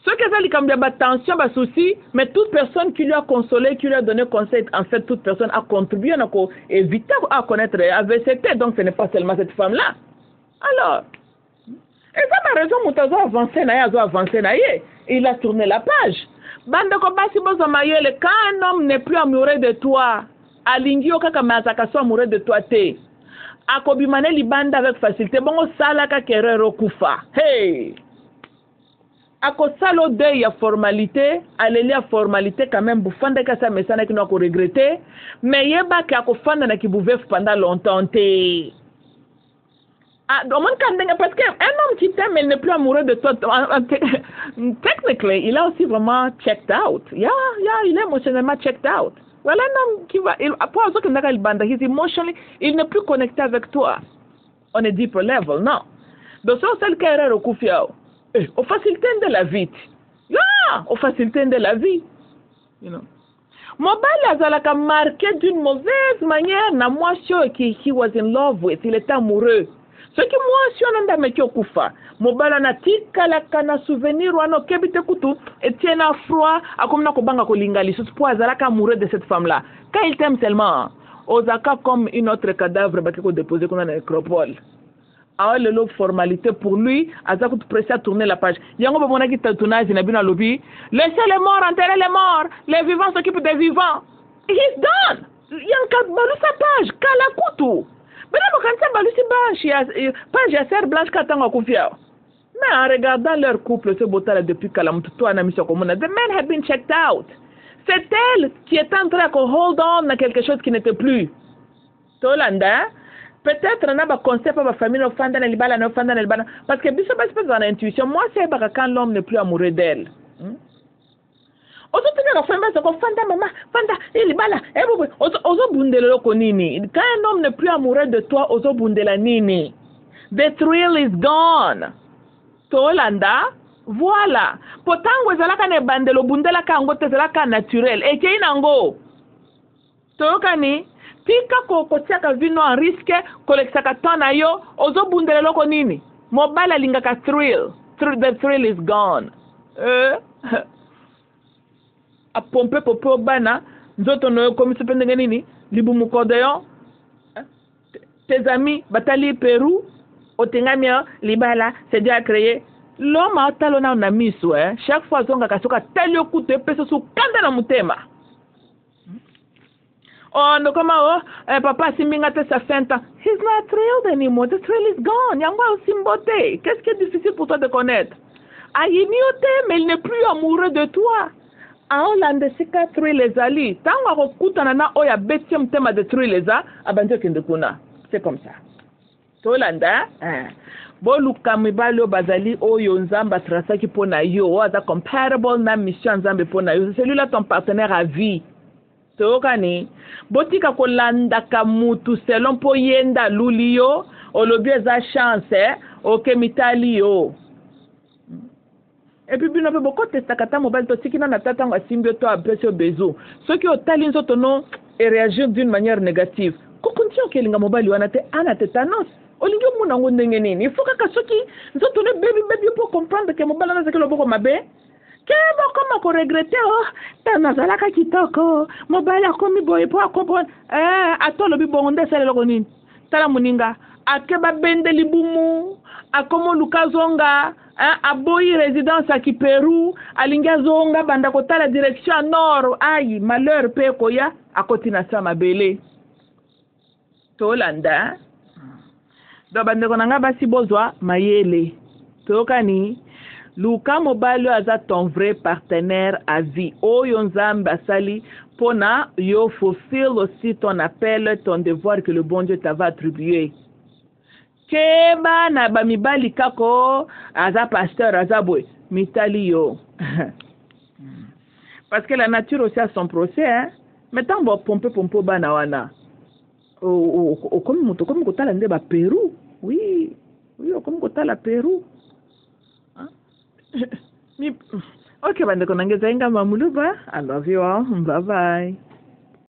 Ceux qui ont eu attention, des soucis, mais toute personne qui lui a consolé, qui lui a donné conseil, en fait, toute personne a contribué à éviter à connaître AVCT. Donc, ce n'est pas seulement cette femme-là. Alors, et ça m'a raison, Moutazo a avancé, il a tourné la page. Bandeko basi bozo mayele, quand un homme n'est plus amoureux de toi, alingio kaka mazaka so amoureux de toi te. Akobimane libanda avec facilité, bongo sala ka kerero kufa. Hey! Ako salo de ya formalité, aleli ya formalité quand même bufanda ka sa mesana ki no ko regretter, mais yeba ki akofanda na ki bouve pendant longtemps te. Parce qu'un homme qui t'aime, il n'est plus amoureux de toi. Technically, il a aussi vraiment checked out. Yeah, il est émotionnellement checked out. Voilà un homme qui va, il n'est plus connecté avec toi. On est deeper level, non. Donc, c'est le cas au Koufiao. Au facilité de la vie. Yeah, au facilité de la vie. You know. Mobile a marqué d'une mauvaise manière, na moi, he was in love with, il était amoureux. Ce qui moi si on a mis au kufa, mobile na tika la kana souvenir wano kebite kutu et tient à froid à comme na kobanga kolingali ce pour azalaka amoureux de cette femme là. Quand il t'aime seulement, ozaka comme une autre cadavre baki ko déposer comme dans la nécropole. Ah le lot formalité pour lui, azaka tout pressé à tourner la page. Yango ba mona ki tournage na bina lobby, laissez les morts enterrer les morts, les vivants s'occupent des vivants. He's done. Yanka balu sa page, kala kutu. Mais en regardant leur couple, ce beau depuis Kalamoutou, the men have been checked out. C'est elle qui est en train de hold on à quelque chose qui n'était plus. Tolanda, peut-être on a un concept de la famille, parce que c'est pas dans l'intuition. Moi, c'est quand l'homme n'est plus amoureux d'elle. Quand un homme n'est plus amoureux de toi, the thrill is gone. Tolanda, voilà. Potango ezalaka ne bandelo bundela kango tezalaka naturel. Eke inango. Tokani, tika kotiaka vino en risque, kolexaka tona yo, ozo bundele loko nini. Mobile lingaka thrill. The thrill is gone. A pompe popo bana nzoto no comme se pende nini libu mukodeyo tes amis batali Pérou otengamia libala c'est déjà créé l'homme a talona na miso chaque fois zonga kasoka telio kute peso su kanda na mutema oh no kama papa simbinga te sa fenta he's not thrilled anymore, the thrill is gone yangwa simbote. Qu'est-ce qui est difficile pour toi de connaître? Ayiniote mais il n'est plus amoureux de toi. Aolande sika thrill ezali tango akokutana na oya betium tema de thrill eza abanjo kende kuna. C'est comme ça. Tolanda boluka mibalo bazali oyo nzamba trasaki pona yo aza comparable na mission nzambe pona yo celui-là ton partenaire à vie. Tokani botika kolanda ka mutu selon po yenda lulio olobi eza chance okemitali yo. Et puis, bien, beaucoup de takata mobile, to tiki na tata nga simbio to apprécié besoin. Ceux qui ont talent sotono et réagir d'une manière négative. Kokuntion que linga mobile wanate anate tanos. Olingyo muna ngondenge nini. Il faut que ceux qui sotono baby pour comprendre que mobile na zakelo boko mabe. Kebo kama ko regretter tanazala ka kitoko. Mobile akomi boy po akopon. Atolo bi bonde sele loko nini. Tala muninga akeba bende libumu akomo lukazonga aboyi résidence à Pérou alinga zonga banda kotala direction nord ayi malheur pe koya akotina sa mabele tolanda do bande konanga basi bozwa mayele tokani luka mobali aza ton vrai partenaire à vie oyo nzambe asali pona yo fulfill aussi ton appel ton devoir que le bon Dieu t'avait attribué. Keba na bamibali kako aza pasteur azabwe mitali yo. Parce que la nature aussi a son procès hein. Mais tant bon pompe bana wana. Comme kotala nde ba Pérou. Oui, comme kotala Pérou. Hein? OK bande konangeza inga mamuluba. I love you all. Bye bye.